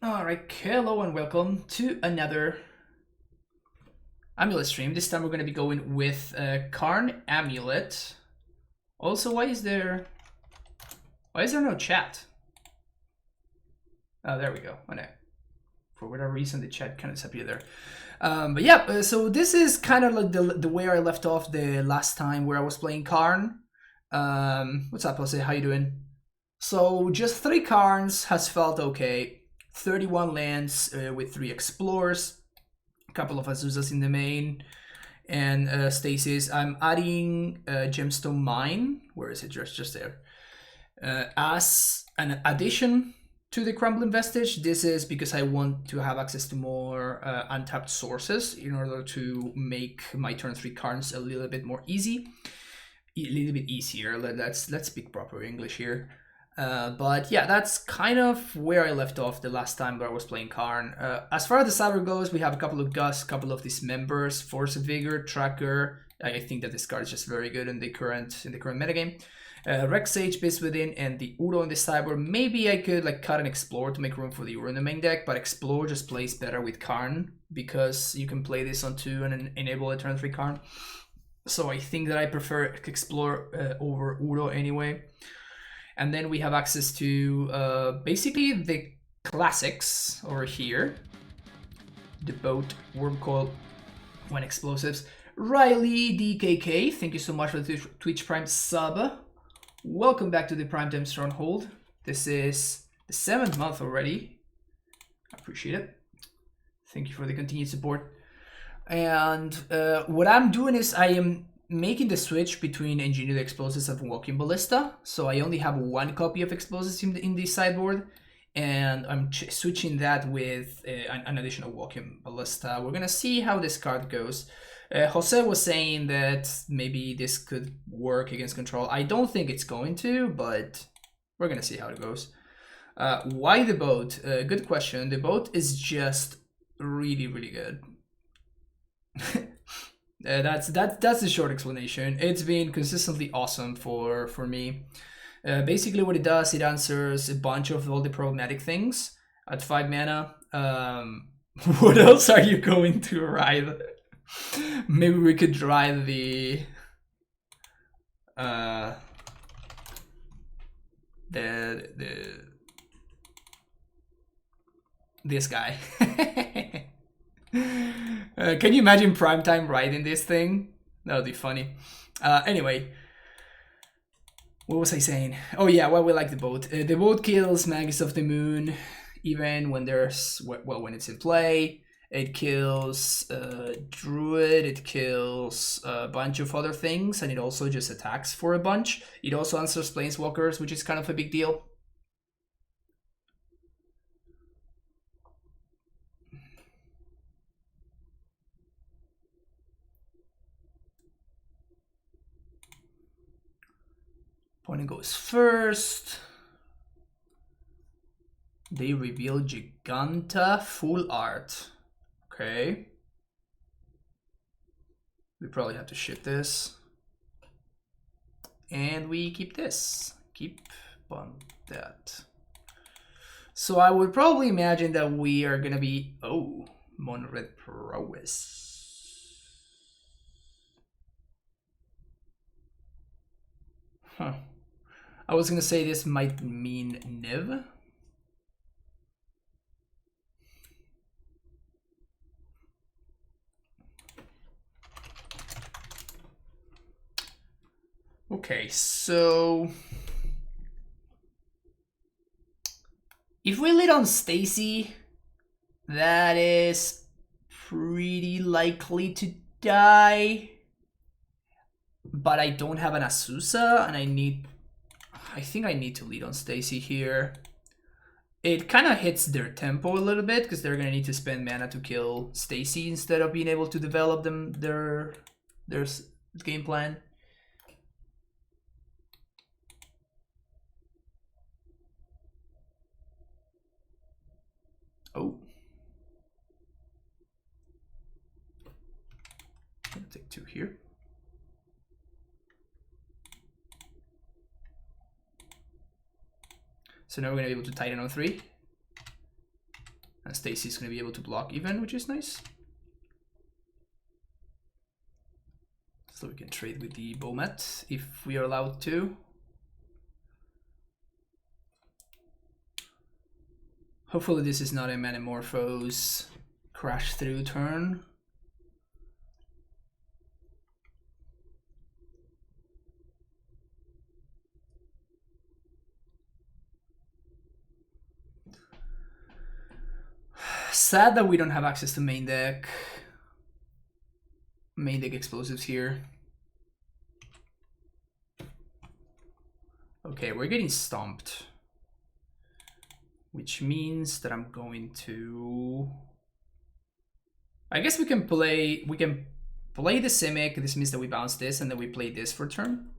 Alright, hello and welcome to another Amulet stream. This time we're going to be going with Karn Amulet. Also, why is there no chat? Oh, there we go. Oh, no. For whatever reason, the chat kind of disappeared there. But yeah, so this is kind of like the way I left off the last time where I was playing Karn. What's up, Jose? How you doing? So just 3 Karns has felt okay. 31 lands with 3 Explorers. A couple of Azuzas in the main. And Stasis. I'm adding Gemstone Mine. Where is it? Just there. As an addition to the Crumbling Vestige. This is because I want to have access to more untapped sources in order to make my turn 3 cards a little bit more easy. A little bit easier. Let's speak proper English here. But yeah, that's kind of where I left off the last time that I was playing Karn. As far as the cyber goes, we have a couple of Gus, a couple of Dismembers, Force of Vigor, Tracker. I think that this card is just very good in the current metagame. Rex Sage, Beast Within, and the Uro in the cyber. Maybe I could like cut and Explore to make room for the Uro in the main deck, but Explore just plays better with Karn because you can play this on 2 and enable a turn 3 Karn. So I think that I prefer Explore over Uro anyway. And then we have access to basically the classics over here. The Boat, Wormcoil, One Explosives. Riley DKK, thank you so much for the Twitch Prime sub. Welcome back to the Primetime Stronghold. This is the 7th month already. I appreciate it. Thank you for the continued support. And what I'm doing is I am making the switch between Engineered Explosives and Walking Ballista. So I only have 1 copy of Explosives in the sideboard. And I'm switching that with an additional Walking Ballista. We're going to see how this card goes. Jose was saying that maybe this could work against control. I don't think it's going to, but we're going to see how it goes. Why the boat? Good question. The boat is just really, really good. That's the short explanation. It's been consistently awesome for me. Basically what it does, it answers a bunch of all the problematic things at 5 mana. What else are you going to ride? Maybe we could ride the this guy. Can you imagine Primetime riding this thing? That would be funny. Anyway, what was I saying? Oh yeah, why we like the boat. The boat kills Magus of the Moon, even when there's when it's in play. It kills Druid, it kills a bunch of other things, and it also just attacks for a bunch. It also answers Planeswalkers, which is kind of a big deal. Opponent goes first. They reveal Jegantha full art. Okay. We probably have to ship this. And we keep this. Keep on that. So I would probably imagine that we are gonna be mono red Prowess. Huh. I was gonna say this might mean Niv. Okay, so if we lead on Stacy, that is pretty likely to die. But I don't have an Azusa, and I think I need to lead on Stacy here. It kind of hits their tempo a little bit because they're gonna need to spend mana to kill Stacy instead of being able to develop their game plan. Oh. I'm gonna take 2 here. So now we're gonna be able to Titan on 3. And Stacy's going to be able to block even, which is nice. So we can trade with the Bomat if we are allowed to. Hopefully this is not a Manamorphose crash through turn. Sad that we don't have access to main deck explosives here. Okay, we're getting stomped, which means that I'm going to, I guess we can play the Simic. This means that we bounce this and then we play this for turn.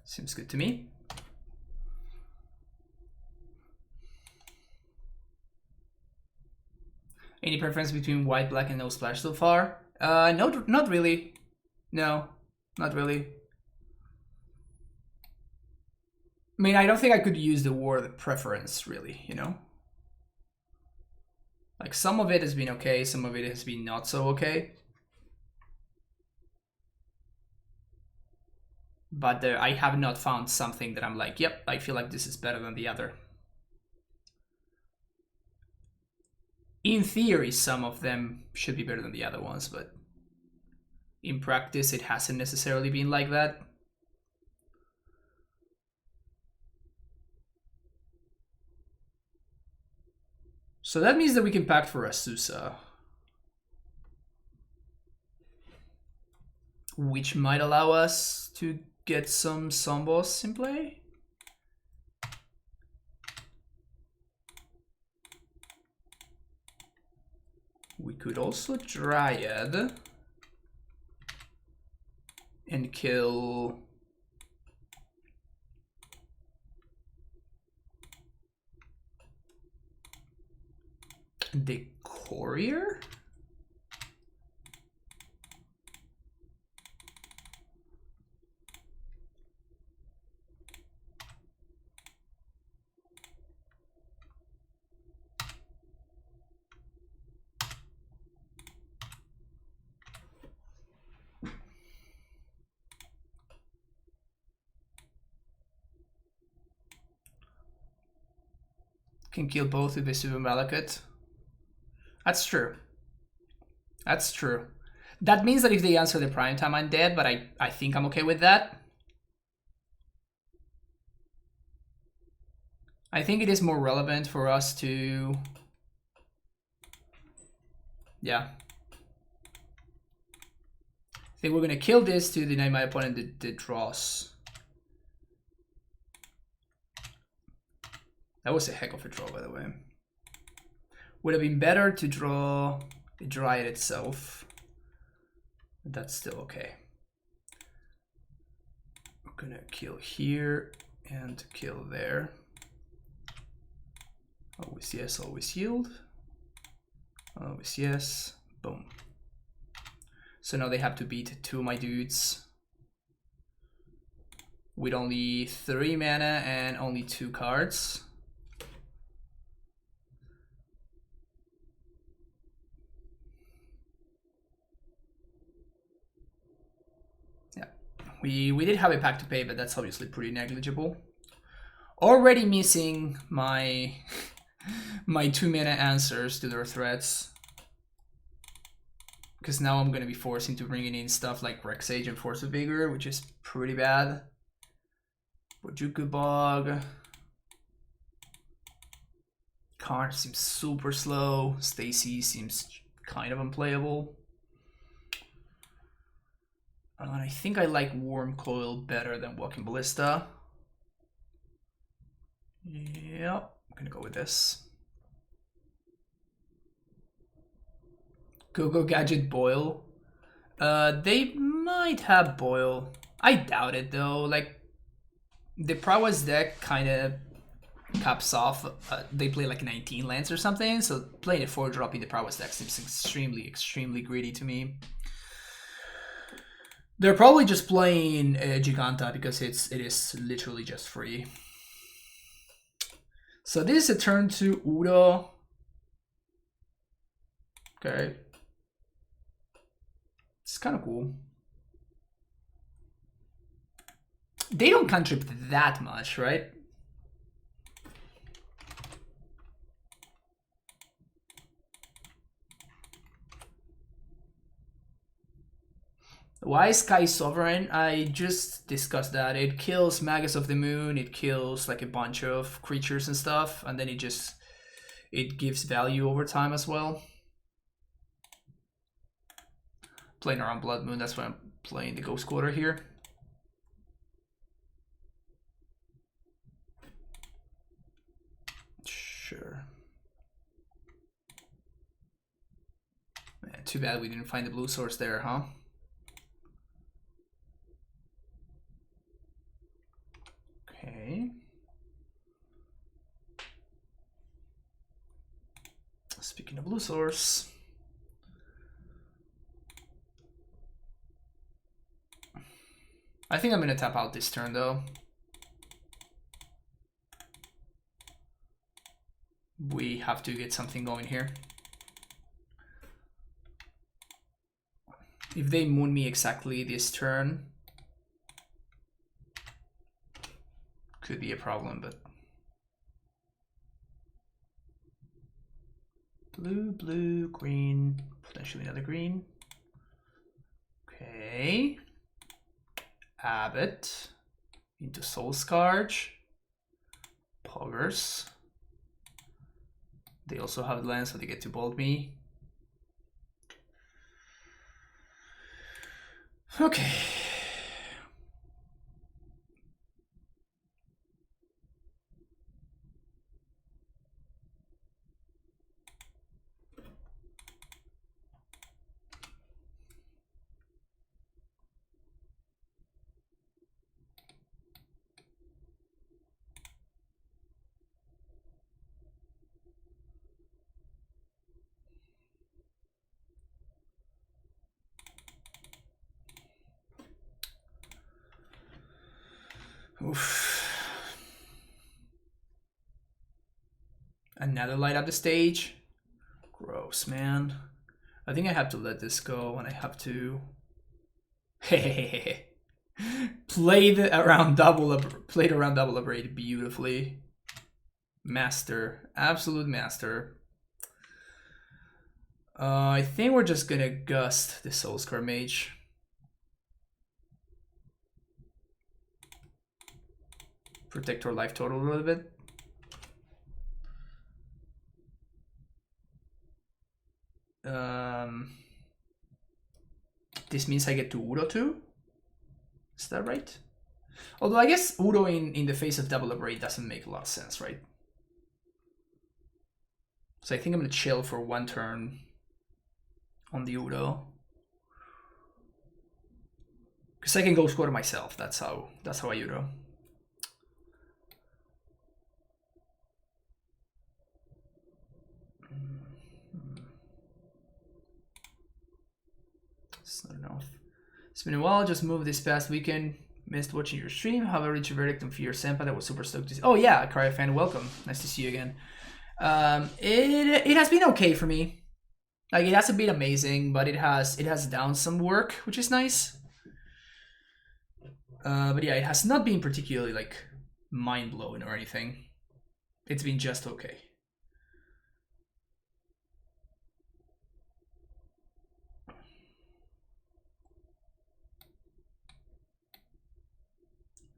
Seems good to me. Any preference between white, black, and no splash so far? No, not really. No, not really. I mean, I don't think I could use the word preference, really, you know? Like, some of it has been okay, some of it has been not so okay. But I have not found something that I'm like, yep, I feel like this is better than the other. In theory, some of them should be better than the other ones, but in practice, it hasn't necessarily been like that. So that means that we can pact for Asusa, which might allow us to get some Sombos in play. We could also Dryad and kill the Courier? Can kill both with Vesuvian Malekith. That's true. That's true. That means that if they answer the primetime, I'm dead, but I think I'm okay with that. I think it is more relevant for us to... Yeah. I think we're going to kill this to deny my opponent the draws. That was a heck of a draw, by the way. Would have been better to draw the Dryad itself. But that's still okay. We're gonna kill here and kill there. Always yes, always yield. Always yes. Boom. So now they have to beat 2 of my dudes with only 3 mana and only 2 cards. We did have a pack to pay, but that's obviously pretty negligible. Already missing my my 2 mana answers to their threats. Because now I'm going to be forced into bringing in stuff like Rexage and Force of Vigor, which is pretty bad. Bojuku Bog. Karn seems super slow. Stacy seems kind of unplayable. And I think I like Worm Coil better than Walking Ballista. Yep, I'm gonna go with this. Go Gadget Boil. They might have Boil. I doubt it though. Like, the Prowess deck kind of caps off. They play like 19 lands or something, so playing a 4-drop in the Prowess deck seems extremely greedy to me. They're probably just playing Jegantha because it is literally just free. So this is a turn to Udo. Okay. It's kind of cool. They don't contribute that much, right? Why Sky Sovereign? I just discussed that. It kills Magus of the Moon, it kills like a bunch of creatures and stuff, and then it gives value over time as well. Playing around Blood Moon, that's why I'm playing the Ghost Quarter here. Sure. Man, too bad we didn't find the blue source there, huh? Okay. Speaking of blue source. I think I'm gonna tap out this turn though. We have to get something going here. If they moon me exactly this turn, could be a problem, but blue, blue, green, potentially another green. Okay. Abbott into Soul Scourge. Poggers. They also have land, so they get to bolt me. Okay. Oof. Another light up the stage. Gross, man. I think I have to let this go, and I have to played around double upgrade beautifully. Master, absolute master. I think we're just gonna gust the Soulscar Mage. Protect our life total a little bit. This means I get to Udo too? Is that right? Although I guess Udo in the face of double upgrade doesn't make a lot of sense, right? So I think I'm gonna chill for one turn on the Udo. Because I can go score myself, that's how I Udo. It's not enough. It's been a while, just moved this past weekend. Missed watching your stream. Have a reached a verdict on Fear Senpai that was super stoked to see. Oh yeah, Akari fan, welcome. Nice to see you again. It has been okay for me. Like it hasn't been amazing, but it has done some work, which is nice. But yeah, it has not been particularly like mind blowing or anything. It's been just okay.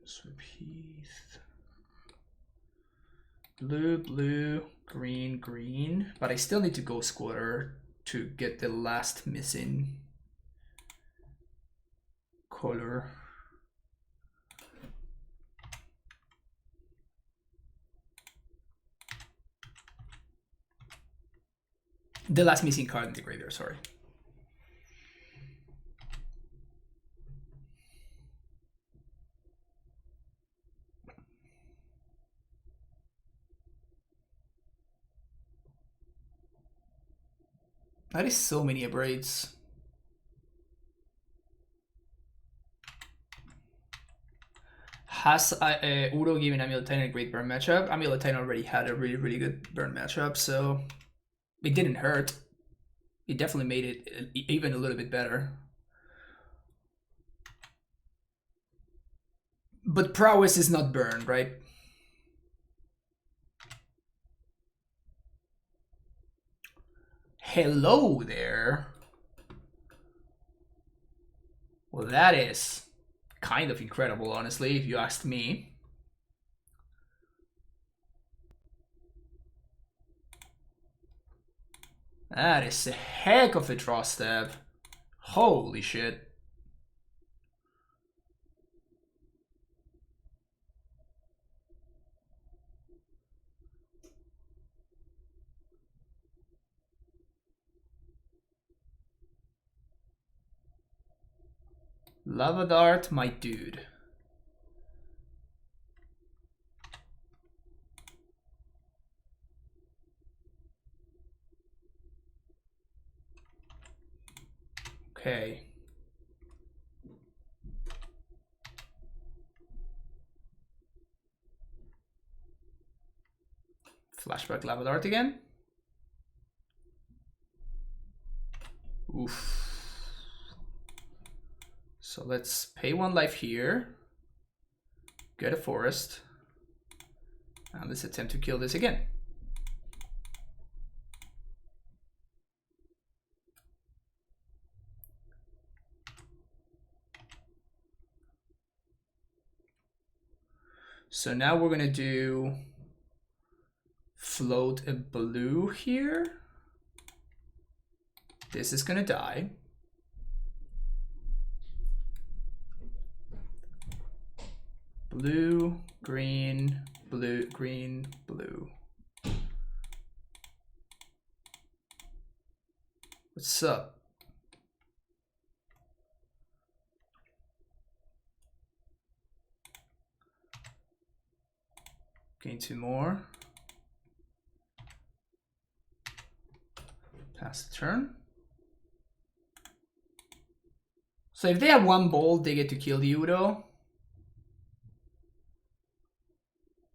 Sweep Heath. Blue, blue, green, green. But I still need to go squatter to get the last missing color. The last missing card in the graveyard, sorry. That is so many abrades. Has Udo given Amulet Titan a great burn matchup? Amulet Titan already had a really good burn matchup, so it didn't hurt. It definitely made it even a little bit better. But Prowess is not burned, right? Hello there. Well, that is kind of incredible, honestly, if you asked me. That is a heck of a draw step. Holy shit. Lava Dart, my dude. Okay. Flashback Lava Dart again. Oof. So let's pay 1 life here. Get a forest. And let's attempt to kill this again. So now we're gonna do float a blue here. This is gonna die. Blue, green, blue, green, blue. What's up? Gain 2 more. Pass the turn. So if they have 1 bolt, they get to kill the Udo.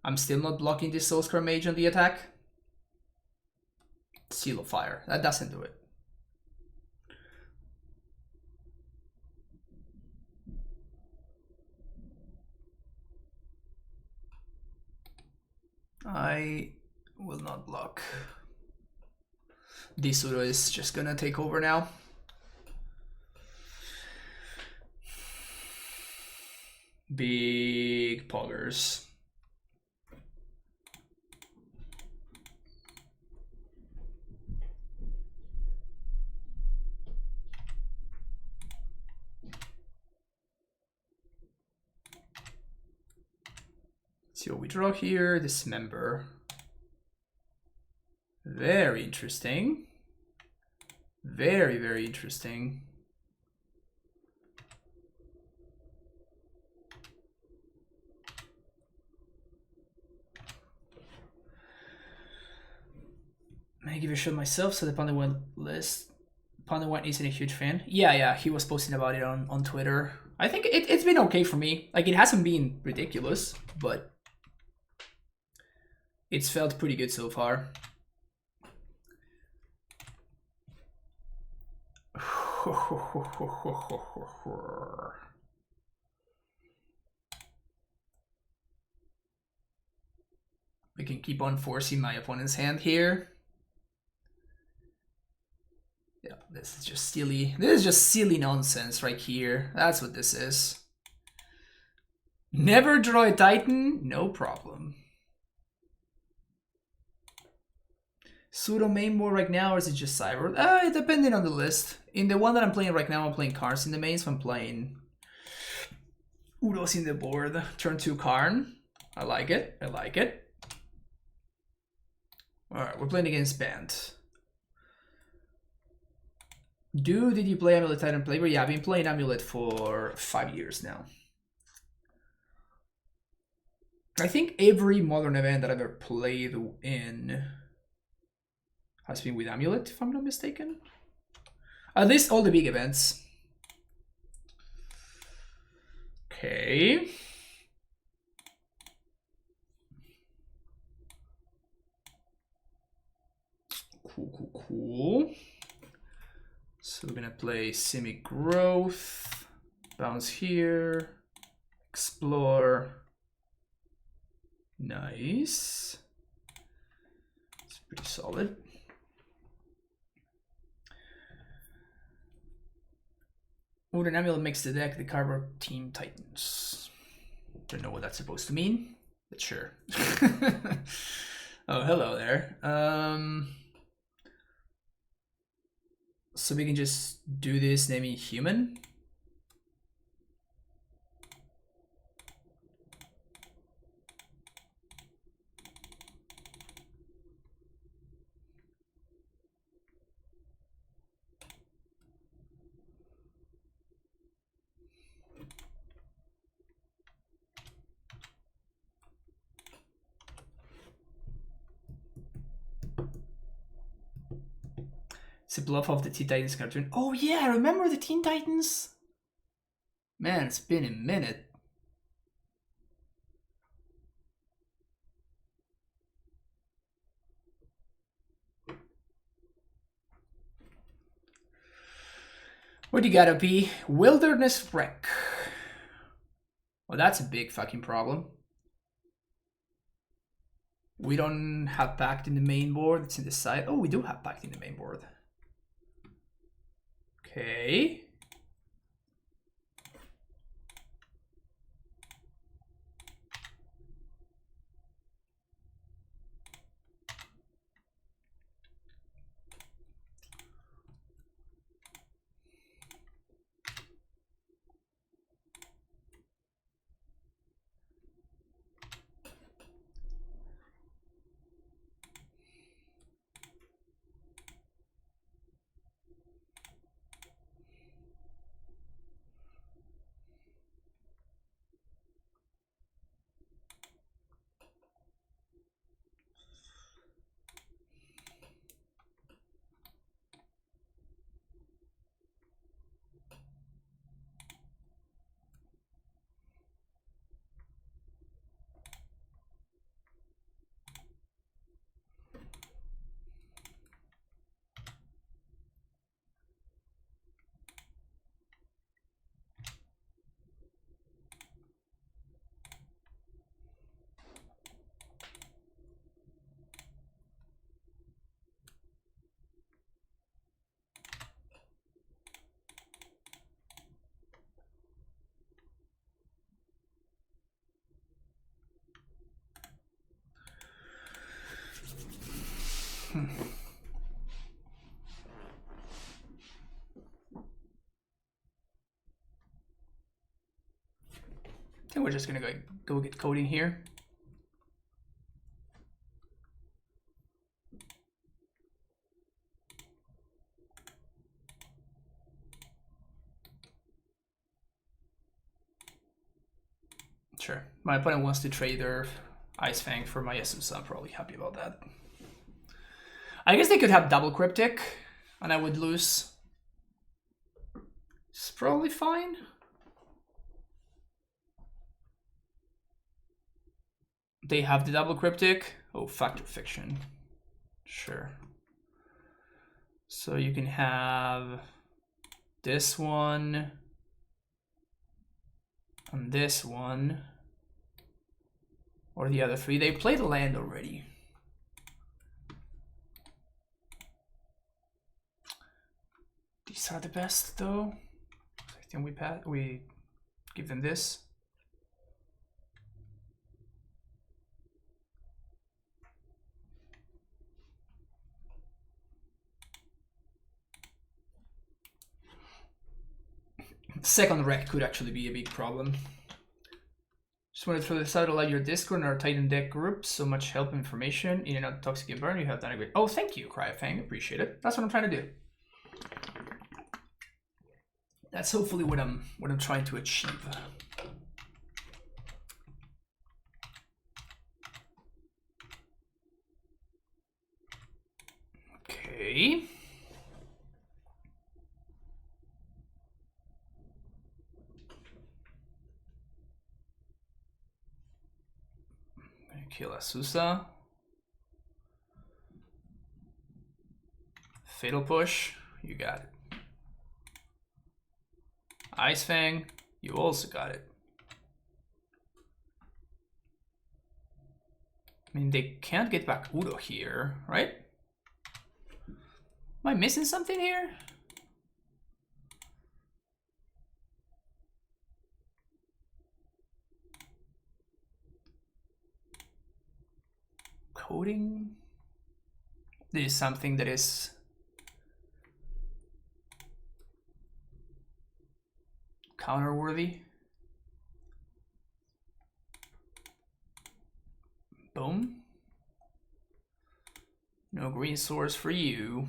I'm still not blocking this Soulscar Mage on the attack. Seal of Fire. That doesn't do it. I will not block. This Udo is just gonna take over now. Big poggers. See what we draw here. Dismember. Very interesting. Very interesting. May I give a shot myself so the Panda One list. Panda One isn't a huge fan. Yeah, he was posting about it on Twitter. I think it's been okay for me. Like, it hasn't been ridiculous, but it's felt pretty good so far. We can keep on forcing my opponent's hand here. Yeah, this is just silly. This is just silly nonsense right here. That's what this is. Never draw a Titan? No problem. Pseudo main more right now, or is it just Cyber? Depending on the list. In the one that I'm playing right now, I'm playing Karns in the main, so I'm playing Udos in the board. Turn 2 Karn. I like it. I like it. Alright, we're playing against Bant. Dude, did you play Amulet Titan Playboy? Yeah, I've been playing Amulet for 5 years now. I think every modern event that I've ever played in has been with Amulet, if I'm not mistaken. At least all the big events. Okay. Cool. So we're gonna play Simic Growth, bounce here, explore. Nice. It's pretty solid. Odin Amulet makes the deck the cardboard Team Titans. Don't know what that's supposed to mean, but sure. Oh, hello there. So we can just do this naming human. It's a bluff of the Teen Titans cartoon. Oh yeah, remember the Teen Titans? Man, it's been a minute. What do you gotta be? Wilderness Wreck. Well, that's a big fucking problem. We don't have Pact in the main board, it's in the side. Oh, we do have Pact in the main board. Okay. I think we're just gonna go get coding here. Sure. My opponent wants to trade their Ice Fang for my Essence, so I'm probably happy about that. I guess they could have double Cryptic, and I would lose. It's probably fine. They have the double Cryptic. Oh, Factor Fiction. Sure. So you can have this one and this one, or the other three. They played the land already. These are the best though. I think we give them this. Second wreck could actually be a big problem. Just wanted to throw this out, like your Discord and our Titan deck group. So much help and information in and out Toxic and Burn. You have done a great. Oh, thank you, Cryofang. Appreciate it. That's what I'm trying to do. That's hopefully what I'm trying to achieve. Okay. Kill Asusa. Fatal Push, you got it. Ice Fang, you also got it. I mean, they can't get back Udo here, right? Am I missing something here? Coding? This is something that is counter-worthy. Boom. No green source for you.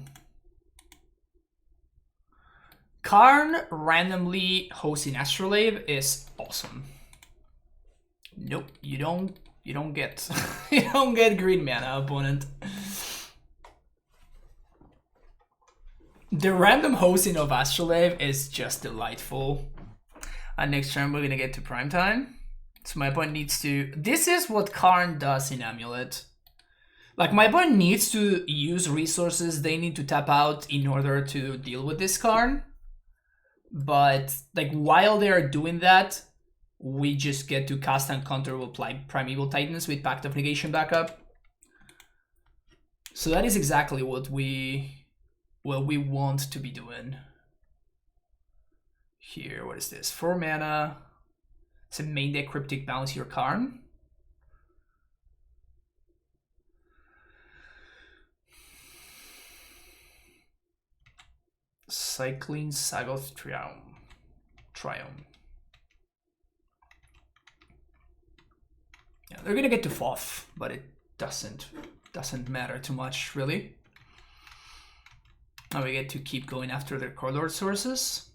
Karn randomly hosting Astrolabe is awesome. Nope, you don't get you don't get green mana, opponent. The random hosting of Astrolabe is just delightful. And next turn we're gonna get to prime time. So my opponent needs to... This is what Karn does in Amulet. Like, my opponent needs to use resources they need to tap out in order to deal with this Karn. But, like, while they're doing that, we just get to cast and counter with Primeval Titans with Pact of Negation backup. So that is exactly what we want to be doing. Here, what is this? 4 mana. It's a main deck Cryptic Bounce your Karn. Cycling Sagoth Triumph. Yeah, they're gonna get to FOF, but it doesn't matter too much, really. Now we get to keep going after their core lord sources.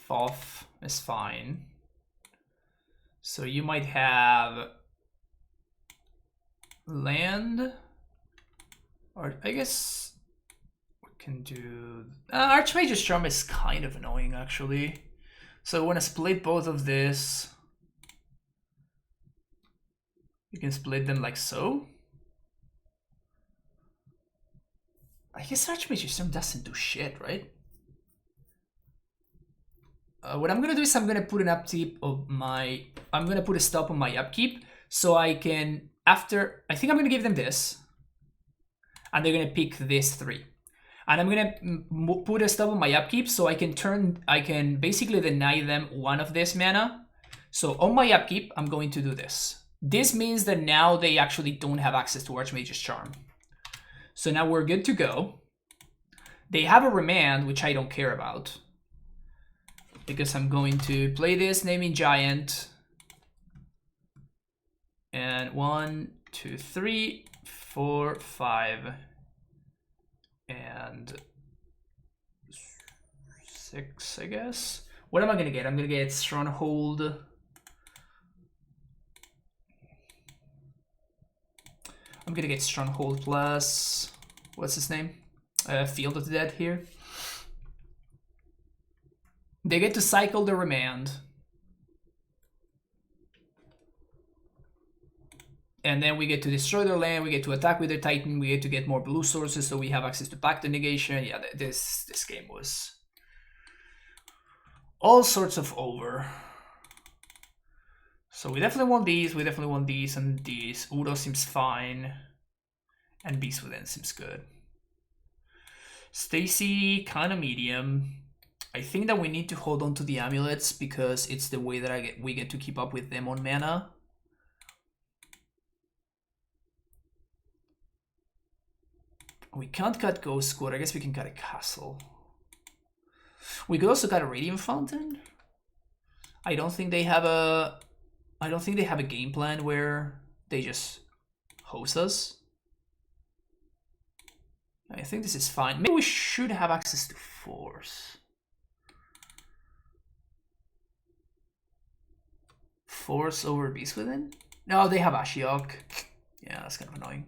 FOF is fine. So you might have land, or I guess we can do... Archmage's Charm is kind of annoying, actually. So we want to split both of this. You can split them like so. I guess Archmage's Charm doesn't do shit, right? What I'm gonna do is I'm gonna put an upkeep of my... I'm gonna put a stop on my upkeep so I can... After... I think I'm gonna give them this. And they're gonna pick this 3. And I'm gonna put a stop on my upkeep so I can basically deny them 1 of this mana. So on my upkeep, I'm going to do this. This means that now they actually don't have access to Archmage's Charm. So now we're good to go. They have a Remand, which I don't care about, because I'm going to play this Naming Giant. And 1, 2, 3, 4, 5, and 6, I guess. What am I gonna get? I'm gonna get Stronghold. I'm gonna get Stronghold plus... What's his name? Field of the Dead here. They get to cycle the Remand. And then we get to destroy their land, we get to attack with their Titan, we get to get more blue sources, so we have access to Pact of Negation. Yeah, this game was all sorts of over. So we definitely want these, and these. Udo seems fine. And Beast Within seems good. Stacy, kind of medium. I think that we need to hold on to the amulets because it's the way that we get to keep up with them on mana. We can't cut Ghost Squad. I guess we can cut a castle. We could also cut a Radiant Fountain. I don't think they have a game plan where they just host us. I think this is fine. Maybe we should have access to Force. Force over Beast Within? No, they have Ashiok. Yeah, that's kind of annoying.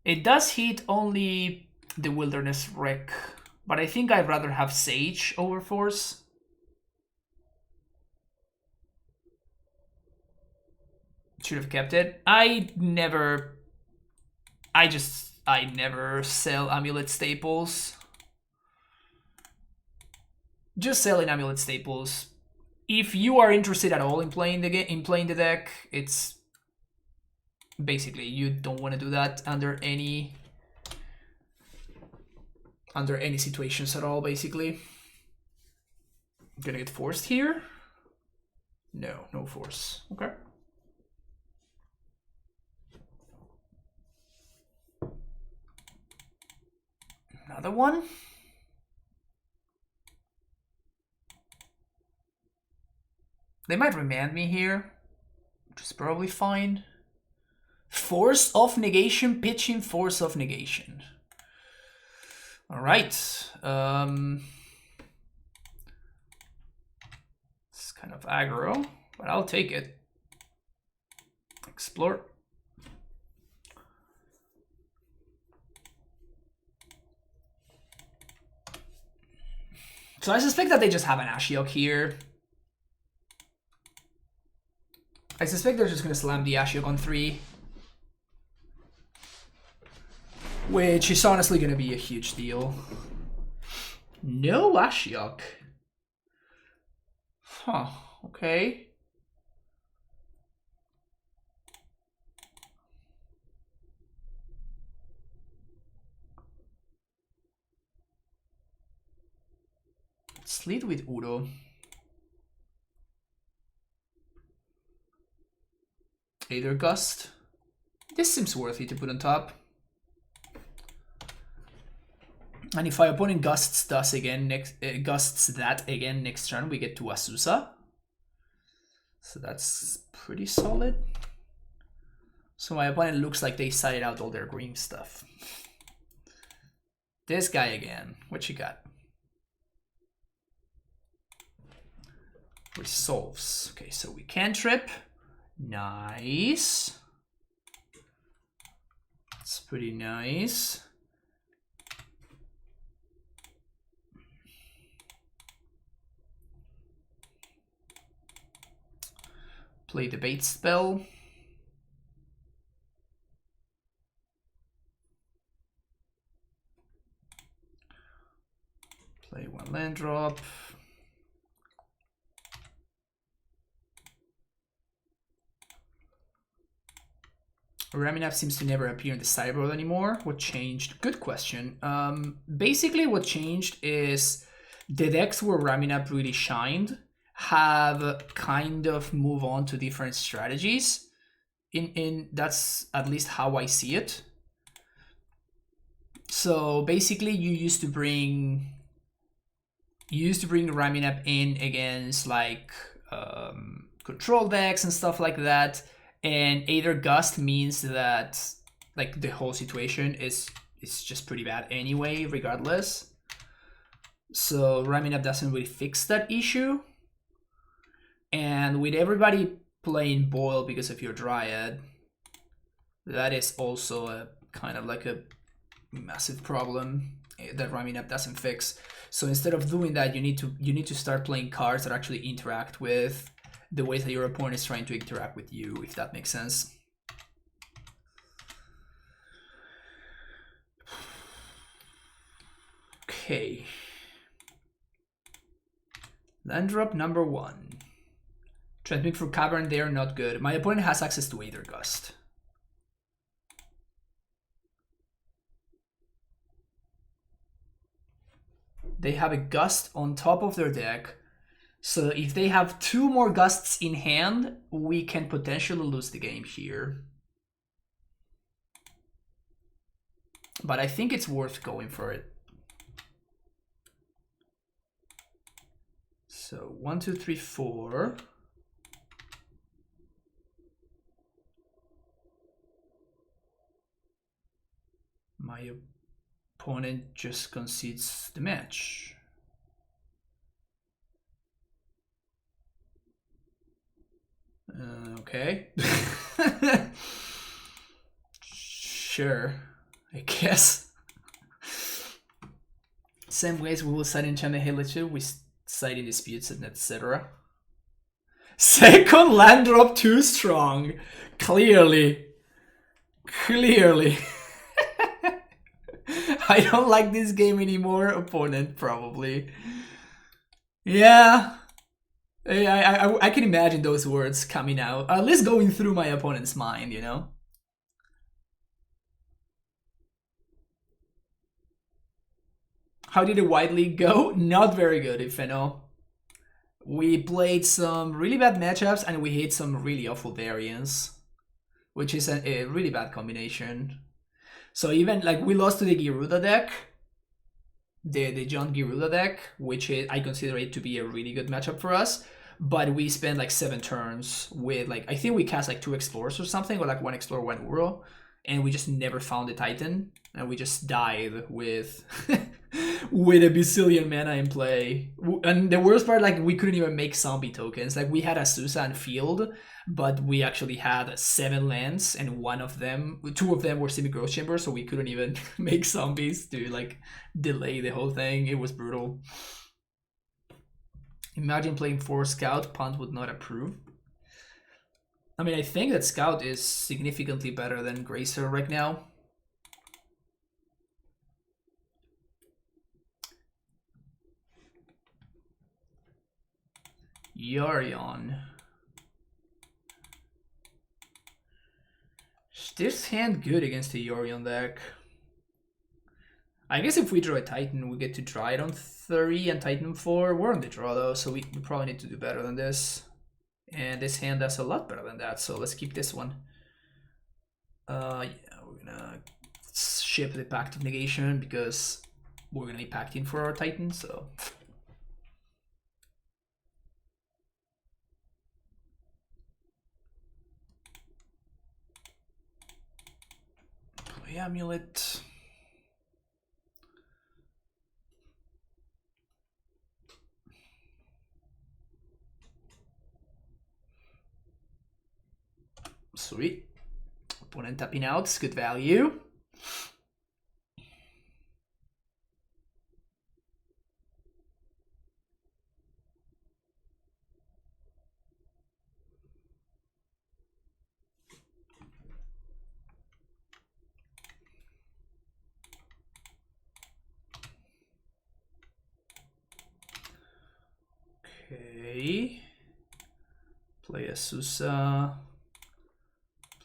It does hit only the Wilderness Wreck, But I think I'd rather have Sage over Force. Should have kept it. I never sell Amulet Staples. Just selling Amulet Staples. If you are interested at all in playing the deck, it's basically you don't want to do that under any situations at all. Basically, I'm gonna get forced here. No force. Okay. Another one. They might remand me here, which is probably fine. Force of Negation, pitching Force of Negation. All right. It's kind of aggro, but I'll take it. Explore. So I suspect that they just have an Ashiok here. I suspect they're just going to slam the Ashiok on 3. Which is honestly going to be a huge deal. No Ashiok. Huh, okay. Let's lead with Udo. Aether Gust. This seems worthy to put on top. And if our opponent gusts that again next turn, we get to Azusa. So that's pretty solid. So my opponent looks like they sided out all their green stuff. This guy again. What you got? Which solves. Okay, so we cantrip. Nice. That's pretty nice. Play the bait spell. Play 1 land drop. Raminap seems to never appear in the sideboard anymore. What changed? Good question. Basically what changed is the decks where Raminap really shined have kind of move on to different strategies. That's at least how I see it. So basically you used to bring Raminap in against like control decks and stuff like that. And Aether Gust means that like the whole situation is just pretty bad anyway, regardless. So Raminap doesn't really fix that issue. And with everybody playing Boil because of your Dryad, that is also a kind of like a massive problem that Raminap doesn't fix. So instead of doing that, you need to start playing cards that actually interact with the way that your opponent is trying to interact with you, if that makes sense. Okay. Land drop number 1. Transmit through Cavern, they are not good. My opponent has access to Aether Gust. They have a Gust on top of their deck. So if they have 2 more Gusts in hand, we can potentially lose the game here. But I think it's worth going for it. So 1, 2, 3, 4. My opponent just concedes the match. Okay. Sure, I guess. Same ways we will cite enchantment Hilichu, we cite in disputes and etc. Second land drop too strong. Clearly. Clearly. I don't like this game anymore, opponent, probably. Yeah. I can imagine those words coming out. At least going through my opponent's mind, you know? How did the White League go? Not very good, if I know. We played some really bad matchups and we hit some really awful variants, which is a really bad combination. So even like we lost to the Giruda deck, the John Giruda deck, which I consider it to be a really good matchup for us. But we spent like 7 turns with like, I think we cast like 2 Explorers or something, or like 1 Explorer, 1 Uro, and we just never found the Titan, and we just died with with a bazillion mana in play. And the worst part, like we couldn't even make zombie tokens. Like we had Azusa and Field, but we actually had 7 lands, and 2 of them were semi-growth chambers, so we couldn't even make zombies to like delay the whole thing. It was brutal. Imagine playing 4 Scout, Punt would not approve. I mean, I think that Scout is significantly better than Gracer right now. Yorion. Is this hand good against the Yorion deck? I guess if we draw a Titan, we get to draw it on 3 and Titan 4. We're on the draw though, so we probably need to do better than this. And this hand does a lot better than that, so let's keep this one. Yeah, we're gonna ship the Pact of Negation because we're gonna be pacting for our Titan, so. Play Amulet. Sweet. Opponent tapping out, it's good value. Okay. Play Azusa.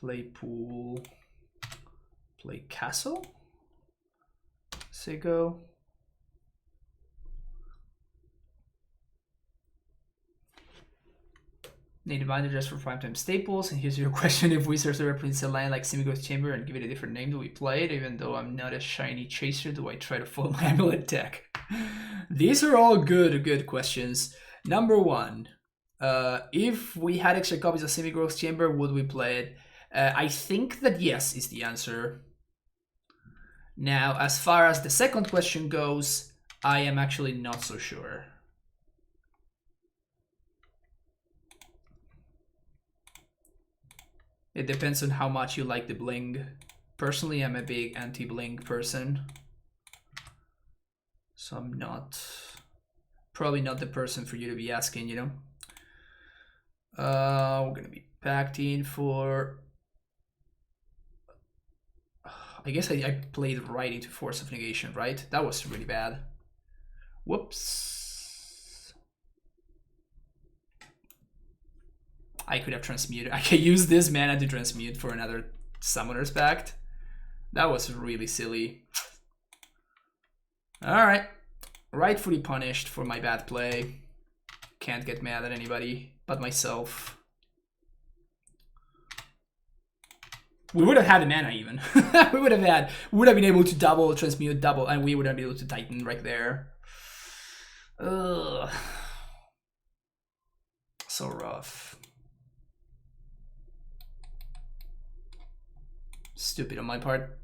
Play Pool. Play Castle. Sego. Need advantages for primetime staples. And here's your question: if Wizards represents a land like Semi-Growth Chamber and give it a different name, do we play it? Even though I'm not a shiny chaser, do I try to follow my Amulet deck? These are all good questions. Number 1, if we had extra copies of Semi-Growth Chamber, would we play it? I think that yes is the answer. Now, as far as the second question goes, I am actually not so sure. It depends on how much you like the bling. Personally, I'm a big anti-bling person. So I'm probably not the person for you to be asking, you know? We're gonna be packed in for... I guess I played right into Force of Negation, right? That was really bad. Whoops. I could have transmuted. I could use this mana to transmute for another Summoner's Pact. That was really silly. Alright. Rightfully punished for my bad play. Can't get mad at anybody but myself. We would have had a mana even. we would have been able to double, transmute, double, and we would have been able to Titan right there. Ugh. So rough. Stupid on my part.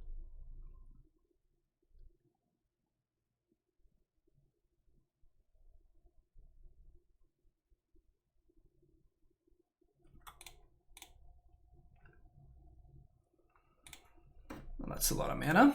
Well, that's a lot of mana.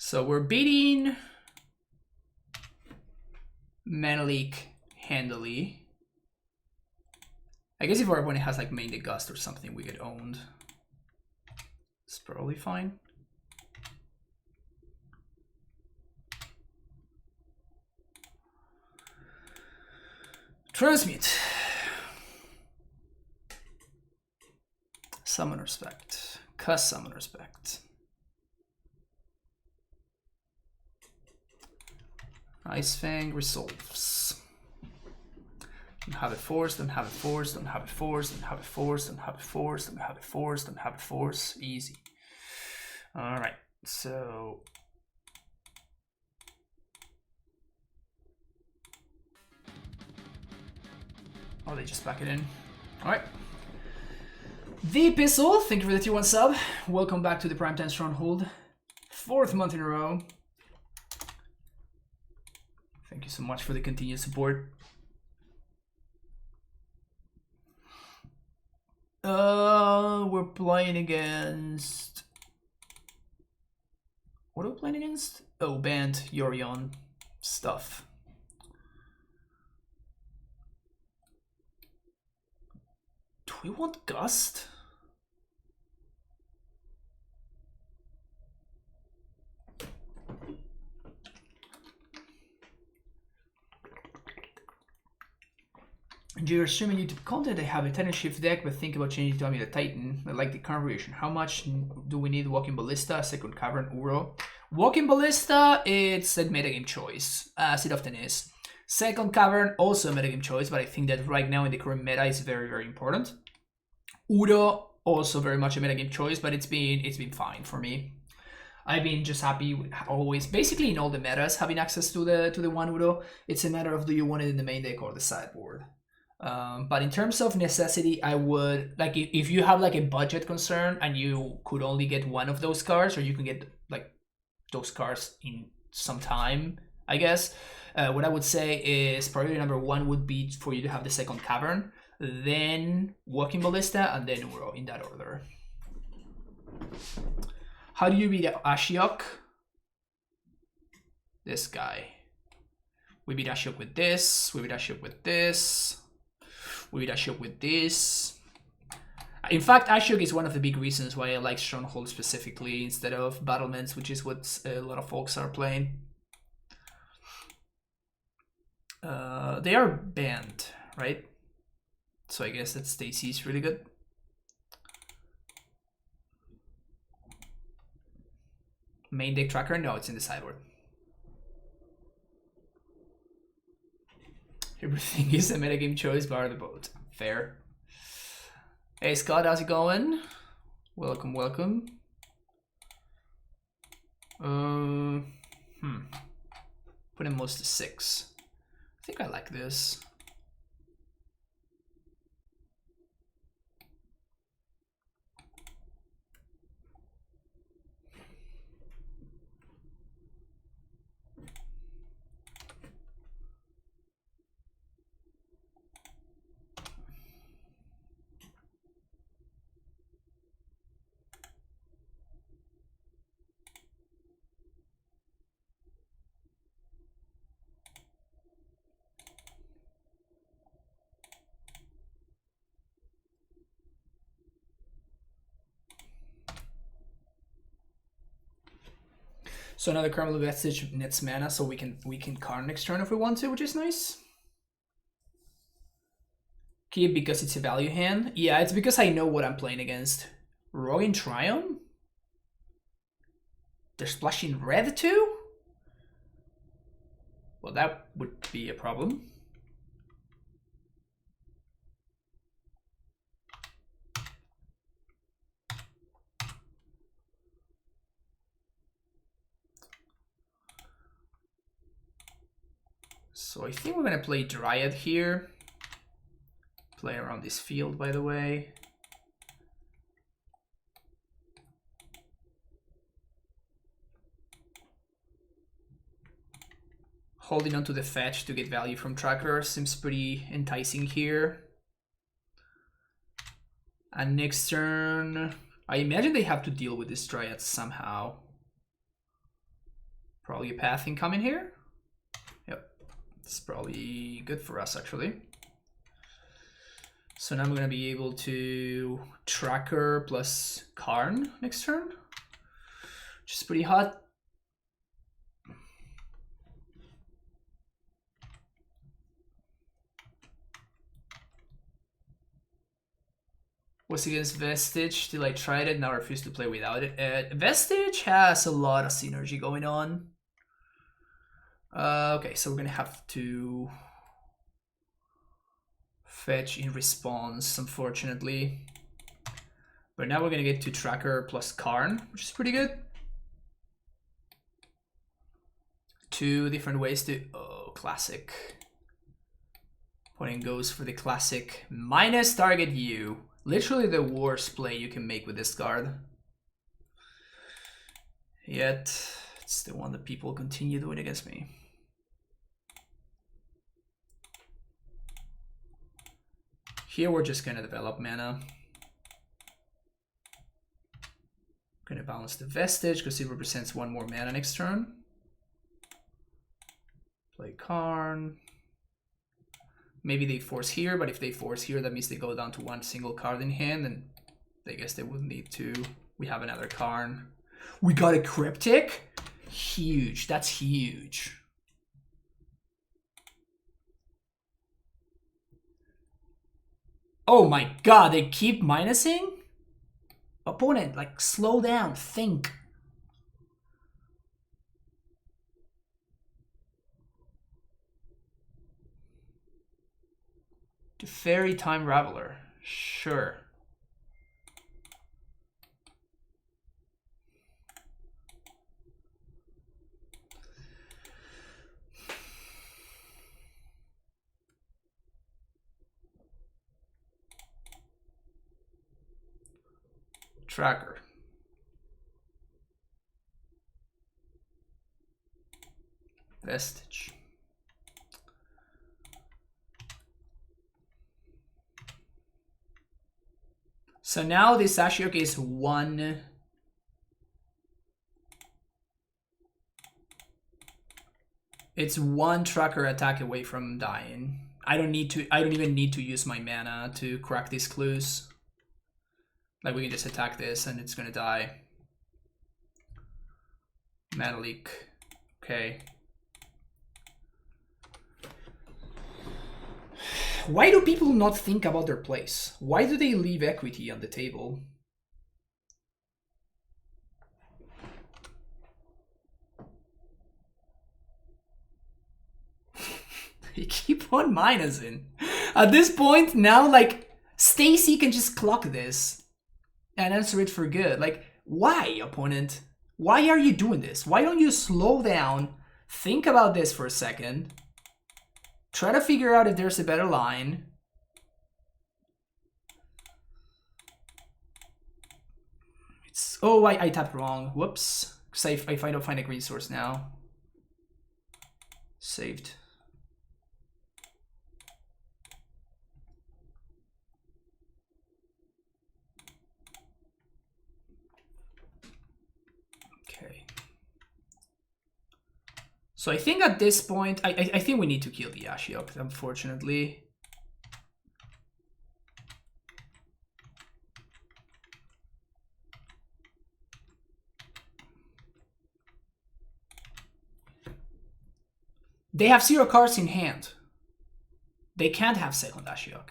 So we're beating Manalik handily. I guess if our opponent has like main the Gust or something, we get owned. It's probably fine. Transmute. Summon Respect. Cast Summon Respect. Ice Fang resolves. Don't have it force, don't have it force, don't have it force, don't have it force, don't have it force, don't have it force, don't have it force. Easy. Alright, so oh, they just back it in. Alright. The Epistle, thank you for the tier 1 sub. Welcome back to the Primetime Stronghold. 4th month in a row. Thank you so much for the continued support. We're playing against... What are we playing against? Oh, Bant, Yorion stuff. Do we want Gust? You're streaming YouTube content. I have a Titan Shift deck, but think about changing to Amida Titan. I like the Karn variation. How much do we need Walking Ballista, Second Cavern, Uro? Walking Ballista, it's a metagame choice, as it often is. Second Cavern, also a metagame choice, but I think that right now in the current meta is very, very important. Uro, also very much a metagame choice, but it's been fine for me. I've been just happy with always, basically in all the metas, having access to the one Uro. It's a matter of do you want it in the main deck or the sideboard. But in terms of necessity, I would, like, if you have like a budget concern and you could only get one of those cards, or you can get like those cards in some time, I guess, what I would say is priority number 1 would be for you to have the Second Cavern, then Walking Ballista, and then Uro, in that order. How do you beat Ashiok? This guy. We beat Ashiok with this, we beat Ashiok with this. We beat Ashiok with this. In fact, Ashiok is one of the big reasons why I like Stronghold specifically instead of Battlements, which is what a lot of folks are playing. They are banned, right? So I guess that Stacy is really good. Main deck tracker? No, it's in the sideboard. Everything is a metagame choice, bar the boat. Fair. Hey Scott, how's it going? Welcome, welcome. Put in most to 6. I think I like this. So another Carmel Vestige nets mana, so we can Karn next turn if we want to, which is nice. Keep because it's a value hand. Yeah, it's because I know what I'm playing against. Rogin Triumph? They're splashing red too? Well, that would be a problem. So I think we're gonna play Dryad here. Play around this field, by the way. Holding onto the fetch to get value from tracker seems pretty enticing here. And next turn, I imagine they have to deal with this Dryad somehow. Probably a path incoming here. Yep, it's probably good for us actually. So now I'm gonna be able to Tracker plus Karn next turn, which is pretty hot. Was against Vestige till I tried it, now I refuse to play without it. Vestige has a lot of synergy going on. Okay, so we're gonna have to fetch in response, unfortunately. But now we're gonna get to Tracker plus Karn, which is pretty good. Two different ways to... Oh, classic. Opponent goes for the classic minus target you. Literally the worst play you can make with this card. Yet, it's the one that people continue doing against me. Here we're just gonna develop mana. Gonna balance the Vestige because it represents one more mana next turn. Play Karn. Maybe they force here, but if they force here, that means they go down to one single card in hand, and I guess they wouldn't need to. We have another Karn. We got a Cryptic? Huge. That's huge. Oh my god, they keep minusing? Opponent, like, slow down, think. To Fairy Time Raveler. Sure. Tracker. Vestige. So now this Ashiok is one. It's one Tracker attack away from dying. I don't even need to use my mana to crack these clues. Like, we can just attack this and it's gonna die. Mana leak. Okay. Why do people not think about their plays? Why do they leave equity on the table? They keep on minusing. At this point, now, like, Stacy can just clock this and answer it for good. Like, why, opponent? Why are you doing this? Why don't you slow down, think about this for a second, try to figure out if there's a better line. It's... Oh, I tapped wrong. Whoops. Because if I don't find a green source now. Saved. Okay. So I think at this point, I think we need to kill the Ashiok, unfortunately. They have 0 cards in hand. They can't have second Ashiok.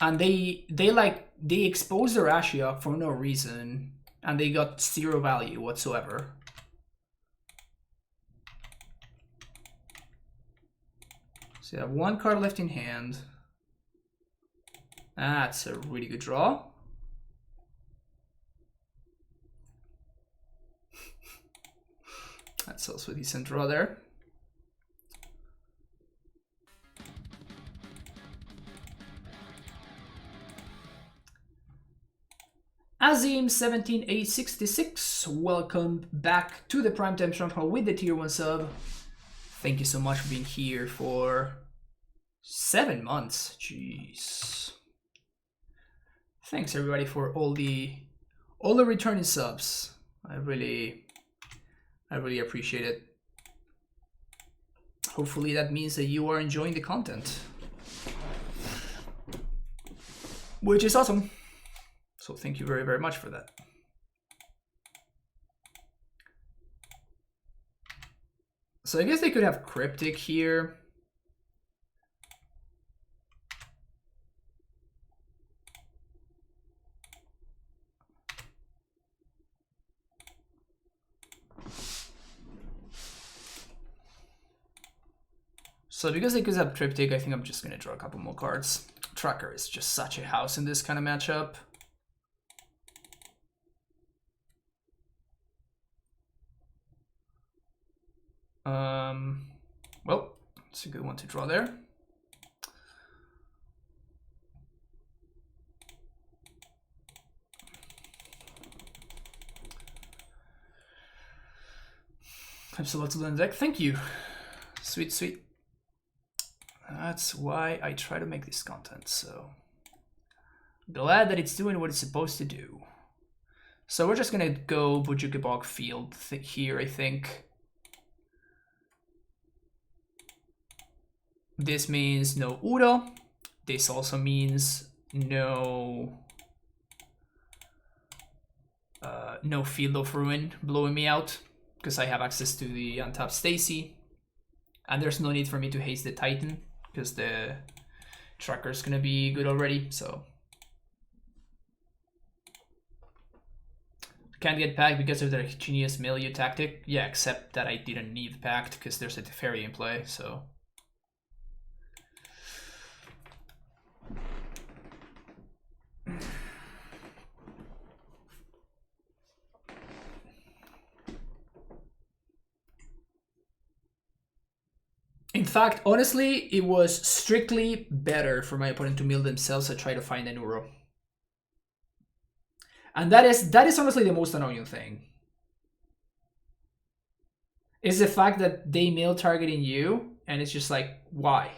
And they expose their Ashiok for no reason. And they got 0 value whatsoever. So you have 1 card left in hand. That's a really good draw. That's also a decent draw there. Azim17866, welcome back to the Primetime Stronghold with the tier 1 sub. Thank you so much for being here for 7 months. Jeez. Thanks everybody for all the all the returning subs. I really appreciate it. Hopefully that means that you are enjoying the content, which is awesome. So thank you very, very much for that. So I guess they could have Cryptic here. So because they could have Triptych, I think I'm just going to draw a couple more cards. Tracker is just such a house in this kind of matchup. Well, it's a good one to draw there. Absolutely on deck. Thank you. Sweet, sweet. That's why I try to make this content, so glad that it's doing what it's supposed to do. So we're just gonna go Bujukibog field here, I think. This means no Uro. This also means no no Field of Ruin blowing me out, because I have access to the untapped Stacy. And there's no need for me to haste the Titan, because the tracker is gonna be good already, so. Can't get packed because of their genius milieu tactic. Yeah, except that I didn't need packed because there's a Teferi in play, so. In fact, honestly, it was strictly better for my opponent to mill themselves and try to find an Uro. And that is honestly the most annoying thing. Is the fact that they mill targeting you, and it's just like, why?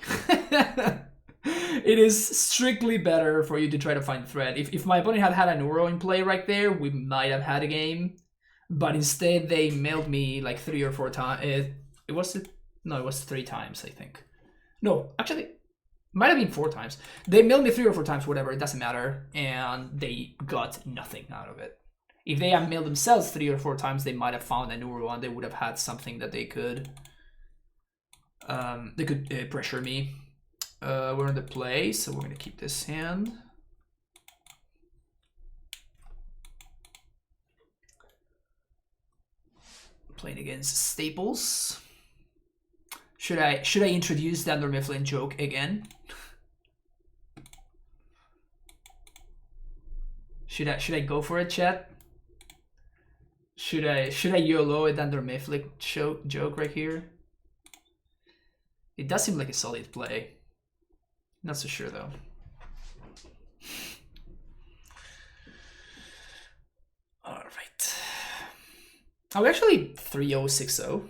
It is strictly better for you to try to find threat. If my opponent had had an Uro in play right there, we might have had a game. But instead, they milled me like 3 or 4 times. No, it was 3 times, I think. No, actually, it might have been 4 times. They milled me 3 or 4 times, whatever, it doesn't matter. And they got nothing out of it. If they had milled themselves 3 or 4 times, they might have found an Uro and they would have had something that they could pressure me. We're in the play, so we're gonna keep this hand. Playing against Staples. Should I introduce the Under Mifflin joke again? Should I go for it, chat? Should I YOLO a Dunder Mifflin joke right here? It does seem like a solid play. Not so sure though. All right. Are we actually 3-0, 6-0?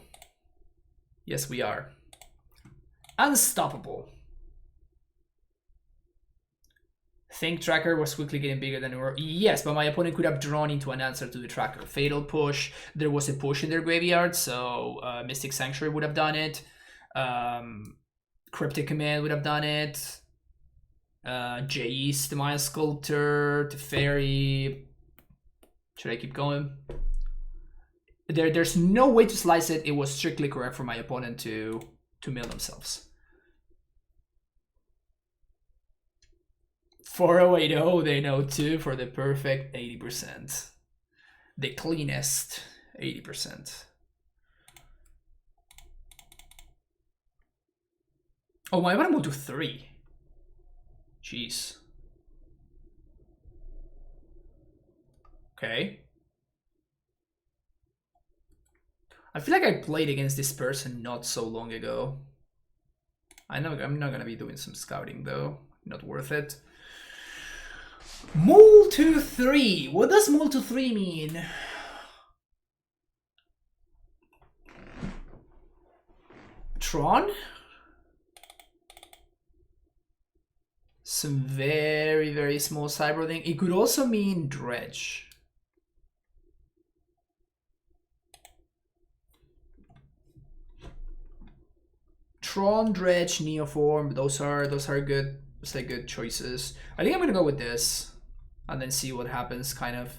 Yes, we are. Unstoppable. Think tracker was quickly getting bigger than Uro. Yes, but my opponent could have drawn into an answer to the tracker. Fatal push. There was a push in their graveyard, so Mystic Sanctuary would have done it. Cryptic Command would have done it. Jace, the Mind Sculptor, Teferi. Should I keep going? There's no way to slice it. It was strictly correct for my opponent to mill themselves. 4080, they know too, for the perfect 80%. The cleanest 80%. Oh, my opponent moved to 3. Jeez. Okay. I feel like I played against this person not so long ago. I know I'm not gonna be doing some scouting though. Not worth it. Mole to 3. What does mole to 3 mean? Tron? Some very, very small cyber thing. It could also mean dredge. Tron, Dredge, Neoform. Those are good. Those are good choices. I think I'm gonna go with this, and then see what happens. Kind of.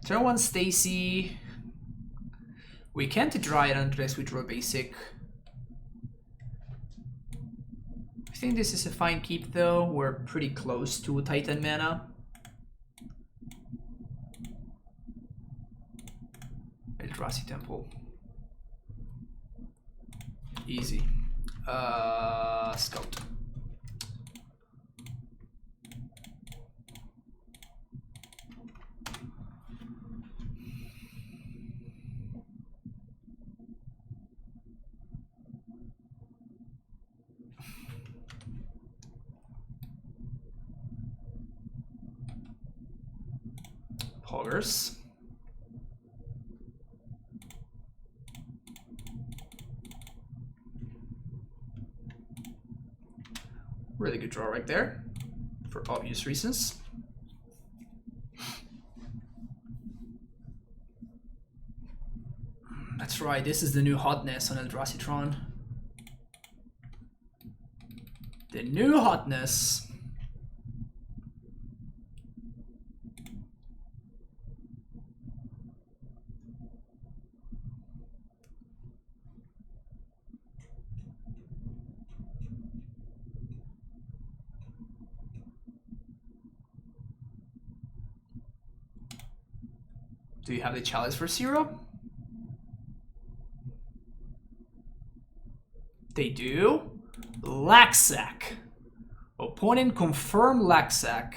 Turn 1 Stacy. We can't Dryad unless we draw basic. I think this is a fine keep though. We're pretty close to Titan mana. Eldrazi Temple. Easy. Scout. Poggers. Really good draw right there, for obvious reasons. That's right, this is the new hotness on Eldrazi Tron. The new hotness. Do you have the chalice for 0? They do. Laxac. Opponent confirm Laxac.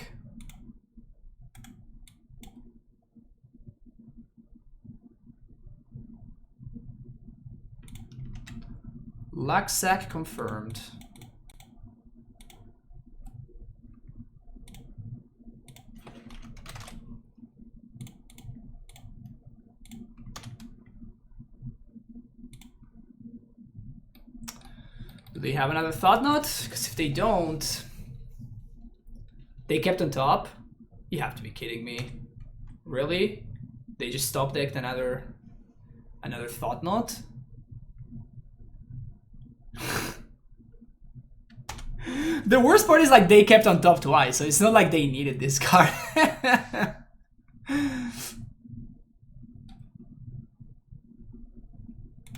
Laxac confirmed. Do they have another Thought Knot? Because if they don't, they kept on top. You have to be kidding me. Really? They just stop decked another Thought Knot? The worst part is like they kept on top twice, so it's not like they needed this card.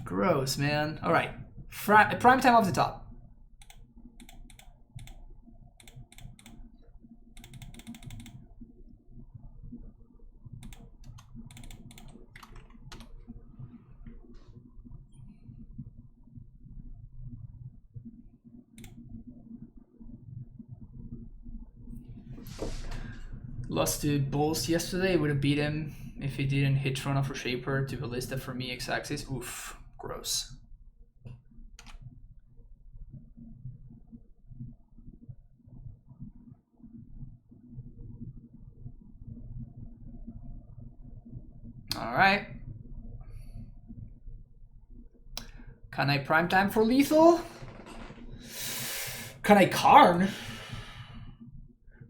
Gross, man. All right. Prime time off the top. Lost to Bulls yesterday. Would have beat him if he didn't hit Tron off for Shaper to Ballista for me X-axis. Oof. Gross. All right. Can I prime time for lethal? Can I Karn?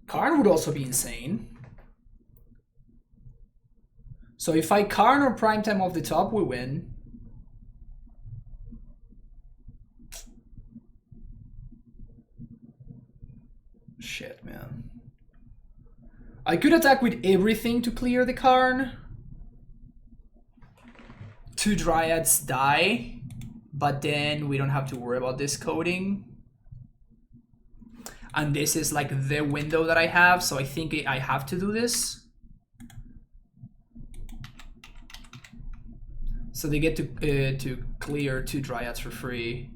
Karn would also be insane. So if I Karn or prime time off the top, we win. Shit, man. I could attack with everything to clear the Karn. 2 Dryads die, but then we don't have to worry about this coding. And this is like the window that I have, so I think I have to do this. So they get to clear 2 Dryads for free.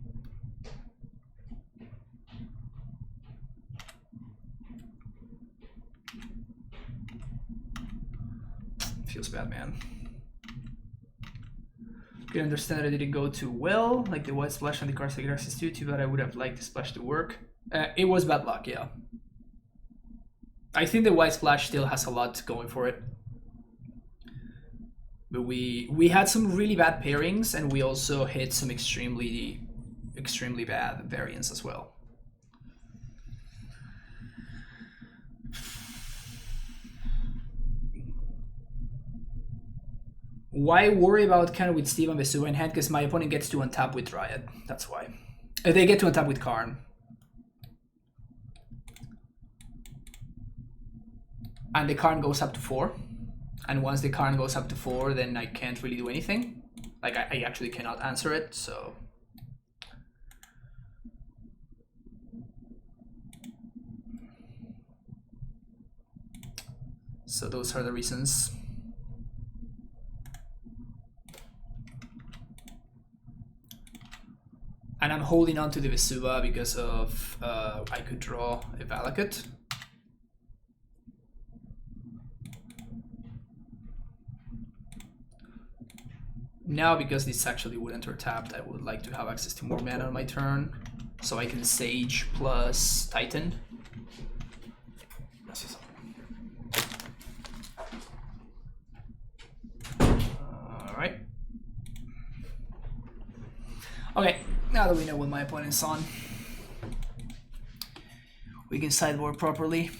Feels bad, man. Can understand that it didn't go too well, like the white splash on the Karn Access too bad. I would have liked the splash to work. It was bad luck, yeah. I think the white splash still has a lot going for it. But we had some really bad pairings, and we also hit some extremely bad variants as well. Why worry about kind of with Steve and Vesuva in hand? Because my opponent gets to untap with Dryad. That's why. They get to untap with Karn. And the Karn goes up to 4. And once the Karn goes up to 4, then I can't really do anything. Like, I actually cannot answer it, so... So those are the reasons. And I'm holding on to the Vesuva because of I could draw a Valakut. Now, because this actually would enter tapped, I would like to have access to more mana on my turn, so I can Sage plus Titan. Alright. Okay, now that we know what my opponent's on, we can sideboard properly.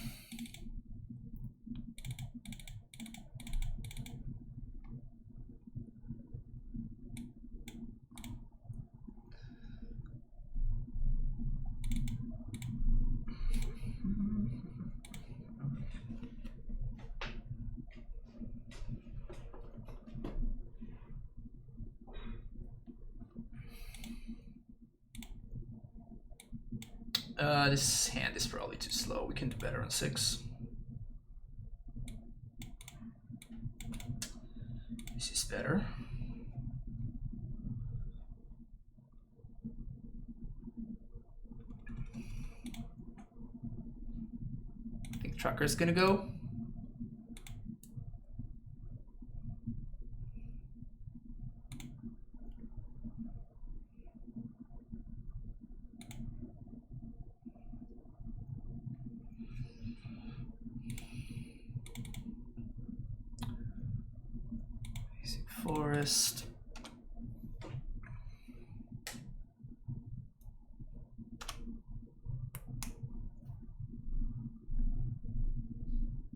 This hand is probably too slow. We can do better on 6. This is better. I think Trucker's gonna go. Forest.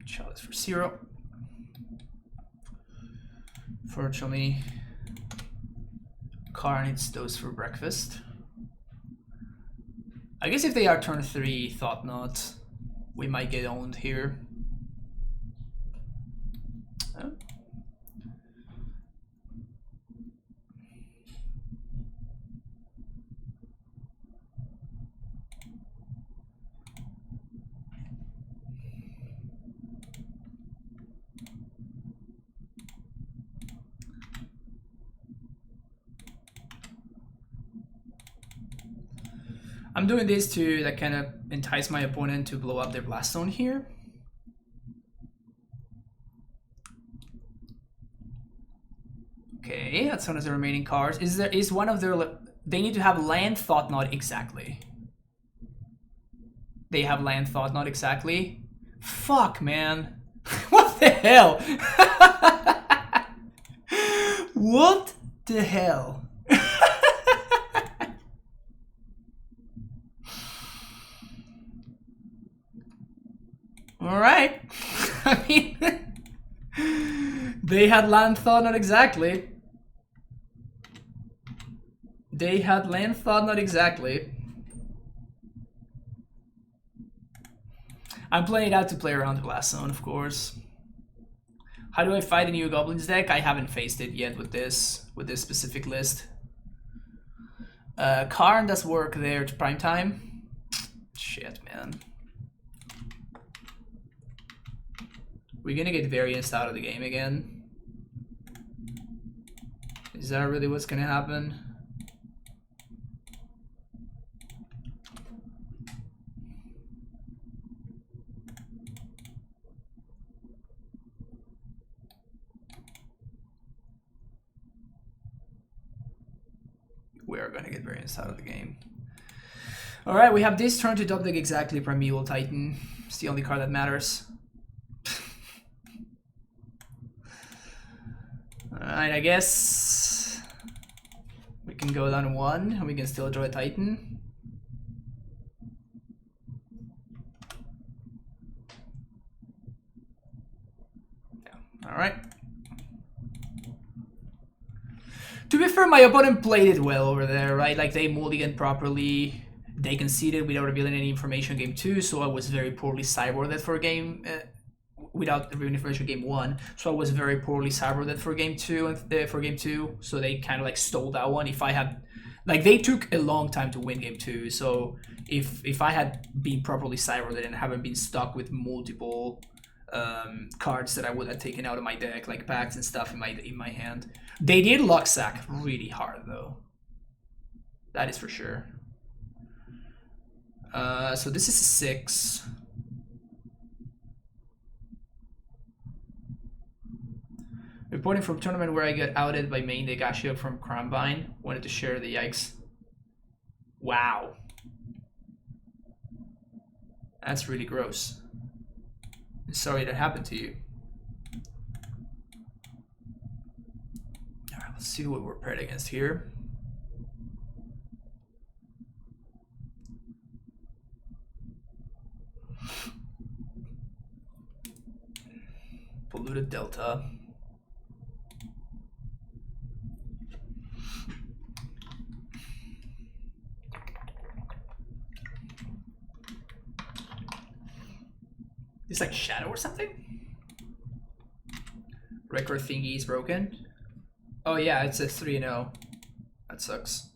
Chalice for 0. Fortunately, Karn needs those for breakfast. I guess if they are turn 3 Thought Knot, we might get owned here. Oh. I'm doing this to like kind of entice my opponent to blow up their blast zone here. Okay, that's one of the remaining cards. Is one of their they need to have land Thought Knot exactly. They have land Thought Knot exactly. Fuck, man. What the hell? What the hell? Alright. I mean, they had land Thought Knot exactly. They had land Thought Knot exactly. I'm playing it out to play around the blast zone, of course. How do I fight a new Goblins deck? I haven't faced it yet with this specific list. Karn does work there to prime time. Shit, man. We're gonna get variance out of the game again. Is that really what's gonna happen? We are gonna get variance out of the game. Alright, we have this turn to top deck exactly Primeval Titan. It's the only card that matters. Alright, I guess we can go down 1 and we can still draw a Titan. Yeah. Alright. To be fair, my opponent played it well over there, right? Like, they mulliganed properly. They conceded without revealing any information game 2, so I was very poorly cyborged for game... without revealing information game 1, so I was very poorly cyborged for game 2, so they kind of like stole that one. If I had... Like, they took a long time to win game 2, so if I had been properly cyborged and haven't been stuck with multiple cards that I would have taken out of my deck, like packs and stuff in my hand. They did luck sack really hard though. That is for sure. So this is a 6. Reporting from tournament where I got outed by main deck Ashio from Combine. Wanted to share the yikes. Wow. That's really gross. Sorry that happened to you. Alright, let's see what we're paired against here. Polluted Delta. It's like Shadow or something? Record thingy is broken. Oh yeah, it's a 3-0. That sucks.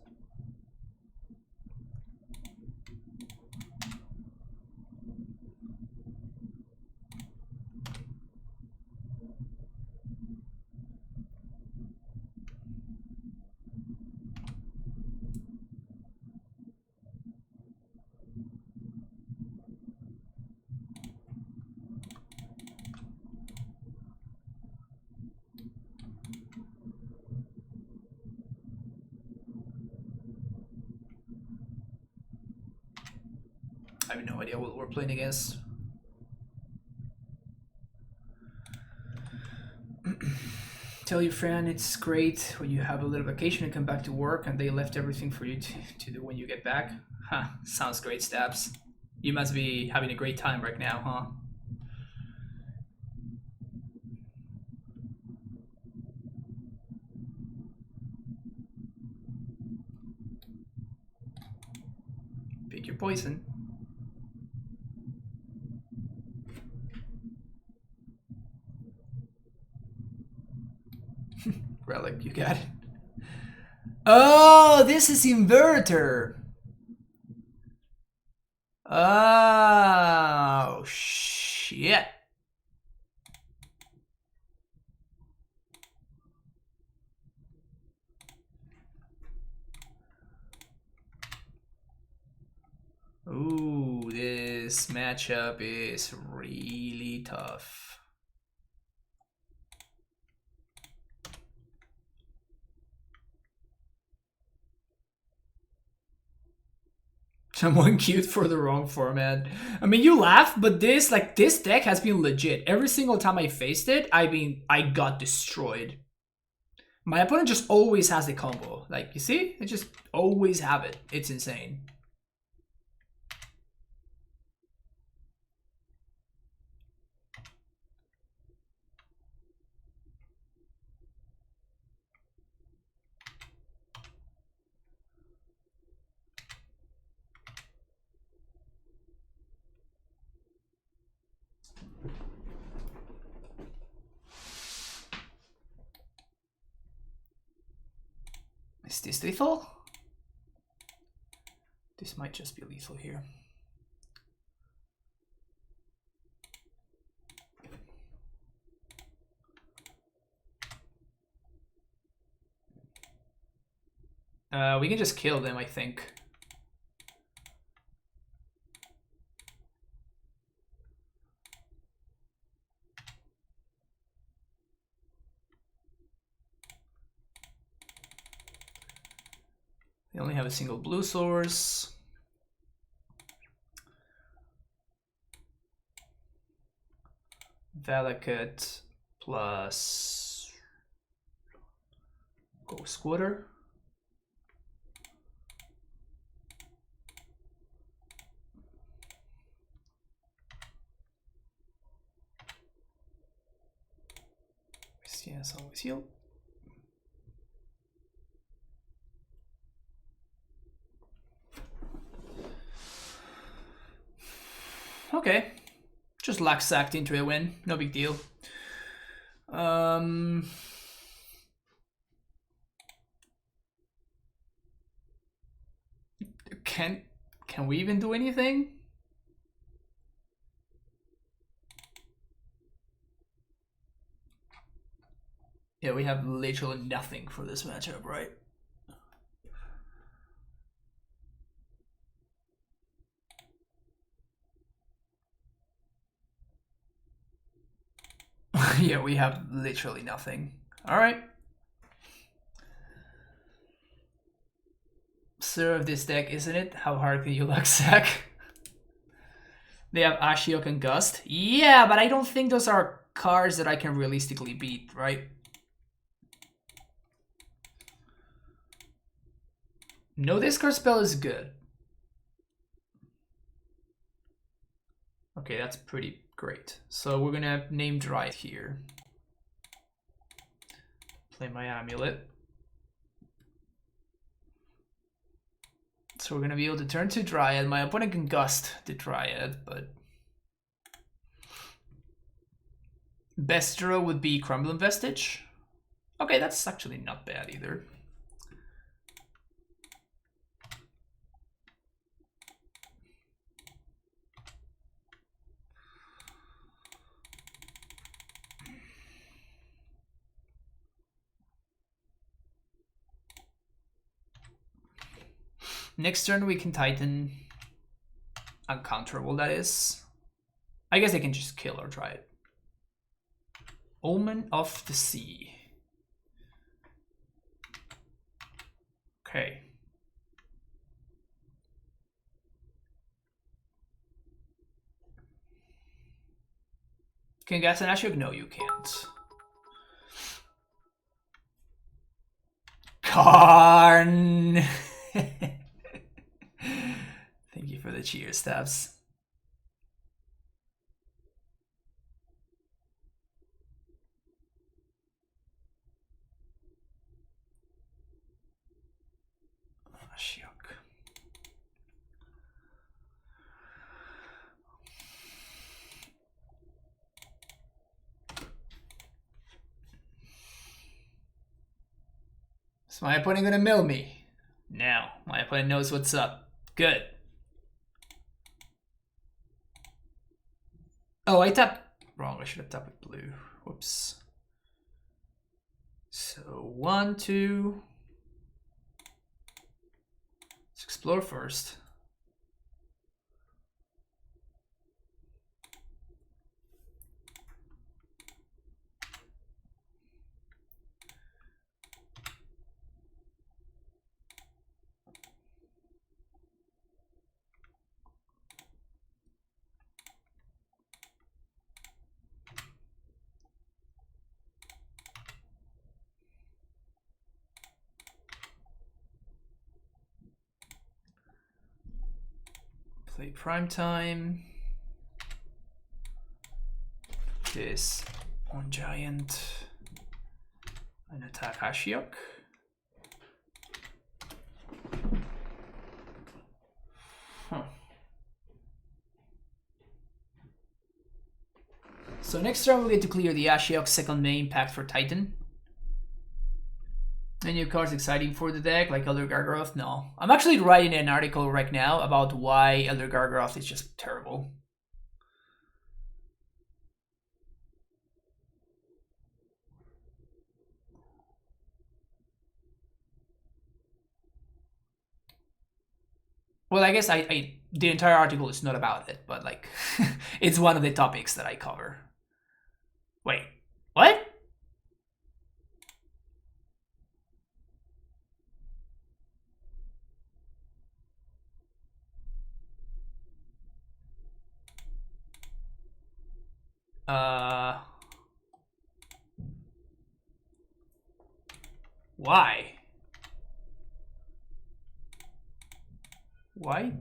I have no idea what we're playing against. Tell your friend it's great when you have a little vacation and come back to work and they left everything for you to do when you get back. Huh, sounds great, Stabs. You must be having a great time right now, huh? Pick your poison. Relic, you got it. Oh, this is Inverter. Oh, shit. Ooh, this matchup is really tough. Someone queued for the wrong format. I mean, you laugh, but this deck has been legit. Every single time I faced it, I got destroyed. My opponent just always has the combo. Like, you see? They just always have it. It's insane. Is this lethal? This might just be lethal here. We can just kill them, I think. They only have a single blue source. Valakut plus Go Squatter. Yes, always heal. Okay. Just luck sacked into a win. No big deal. Can we even do anything? Yeah, we have literally nothing for this matchup, right? Yeah, we have literally nothing. All right. Serve this deck, isn't it? How hard can you luck sack? They have Ashiok and Gust. Yeah, but I don't think those are cards that I can realistically beat, right? No discard spell is good. Okay, that's pretty great. So we're gonna name Dry here. Play my Amulet. So we're gonna be able to turn to Dryad. My opponent can Gust the Dryad, but best draw would be Crumbling Vestige. Okay, that's actually not bad either. Next turn we can Titan. Uncounterable, that is. I guess they can just kill or try it. Omen of the Sea. Okay. Can you guess an Ashok? No, you can't. Karn! Thank you for the cheer stabs. Ashok. Is my opponent gonna mill me? No, my opponent knows what's up. Good. Oh, I tapped wrong. I should have tapped with blue. Whoops. So 1, 2. Let's explore first. Play prime time. This on giant and attack Ashiok. Huh. So next turn we'll get to clear the Ashiok second main pact for Titan. Any new cards exciting for the deck, like Elder Gargaroth? No. I'm actually writing an article right now about why Elder Gargaroth is just terrible. Well, I guess the entire article is not about it, but like, it's one of the topics that I cover. Wait, what? Why? Why?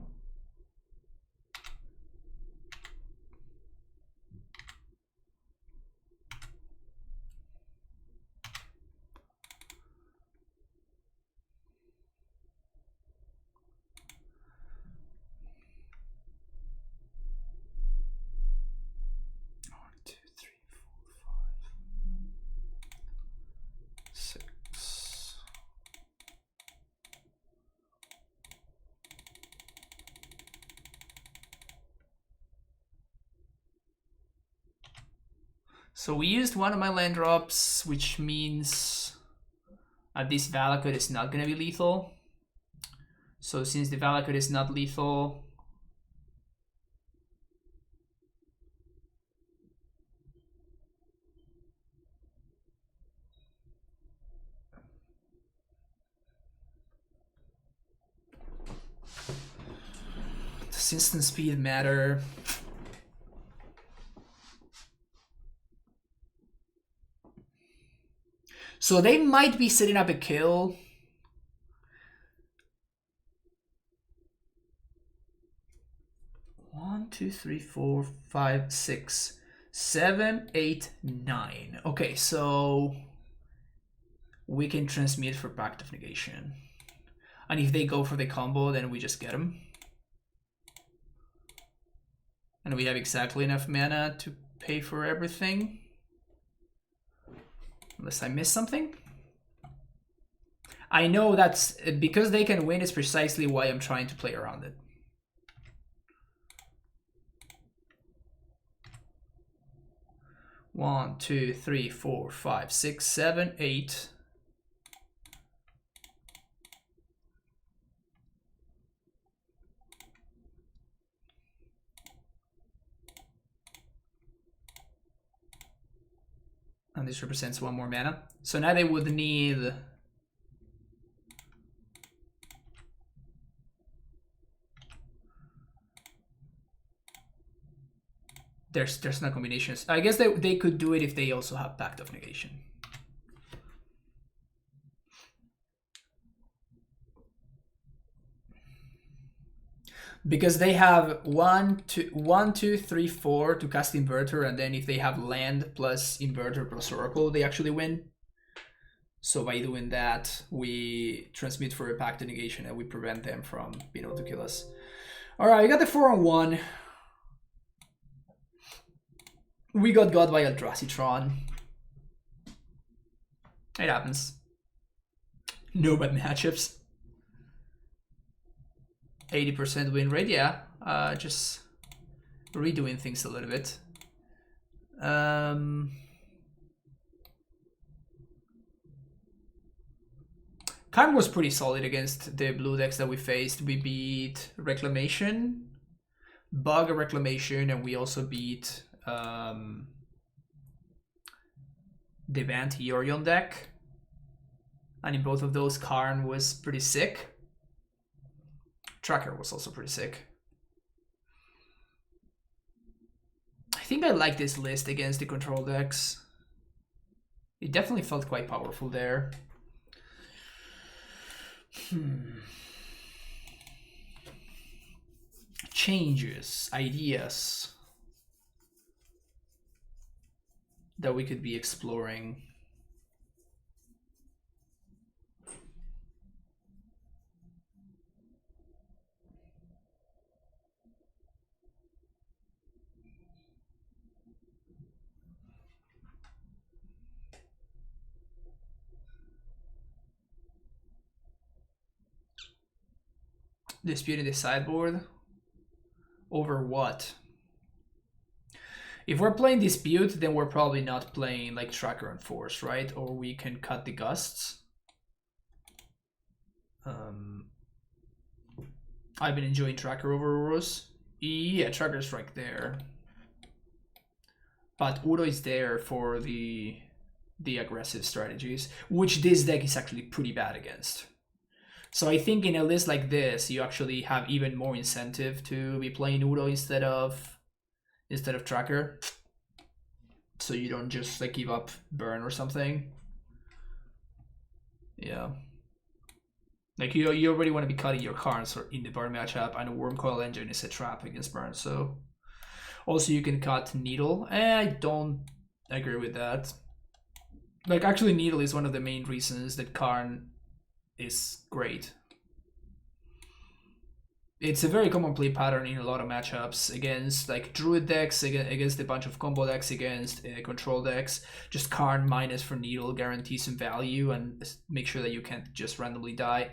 So we used one of my land drops, which means this Valakut is not going to be lethal. So since the Valakut is not lethal, does instant speed matter? So they might be setting up a kill. One, two, three, four, five, 6, 7, 8, 9. Okay, so we can transmit for Pact of Negation. And if they go for the combo, then we just get them. And we have exactly enough mana to pay for everything. Unless I missed something. I know that's because they can win is precisely why I'm trying to play around it. One, two, three, four, five, 6, 7, 8. And this represents one more mana. So now they would need... There's no combinations. I guess they could do it if they also have Pact of Negation. Because they have 1, 2, 3, 4 to cast Inverter, and then if they have land plus Inverter plus Oracle, they actually win. So by doing that, we transmit for a Pact of Negation and we prevent them from being able to kill us. Alright, we got the 4-on-1. We got by Eldrazi Tron. It happens. No bad matchups. 80% win rate, yeah. Just redoing things a little bit. Karn was pretty solid against the blue decks that we faced. We beat Reclamation, Bug Reclamation, and we also beat the Bant Yorion deck. And in both of those, Karn was pretty sick. Tracker was also pretty sick. I think I like this list against the control decks. It definitely felt quite powerful there. Changes, ideas that we could be exploring. Disputing the sideboard over what? If we're playing Dispute, then we're probably not playing like Tracker and Force, right? Or we can cut the Gusts. I've been enjoying Tracker over Urus. Yeah, Tracker's right there. But Uro is there for the aggressive strategies, which this deck is actually pretty bad against. So I think in a list like this, you actually have even more incentive to be playing Uro instead of Tracker. So you don't just like give up burn or something. Yeah. Like you already want to be cutting your cards in the burn matchup, and a Wormcoil Engine is a trap against burn. So also you can cut Needle. I don't agree with that. Like actually, Needle is one of the main reasons that Karn is great. It's a very common play pattern in a lot of matchups against like Druid decks, against a bunch of combo decks, against control decks. Just Karn minus for Needle guarantees some value and make sure that you can't just randomly die.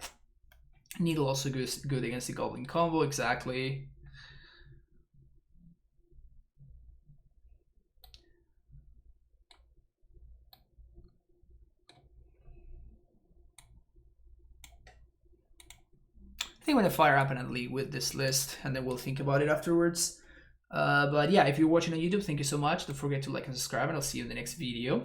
Needle also good against the Goblin combo, exactly. I think I'm gonna fire up an league with this list, and then we'll think about it afterwards. But yeah, if you're watching on YouTube, thank you so much. Don't forget to like and subscribe, and I'll see you in the next video.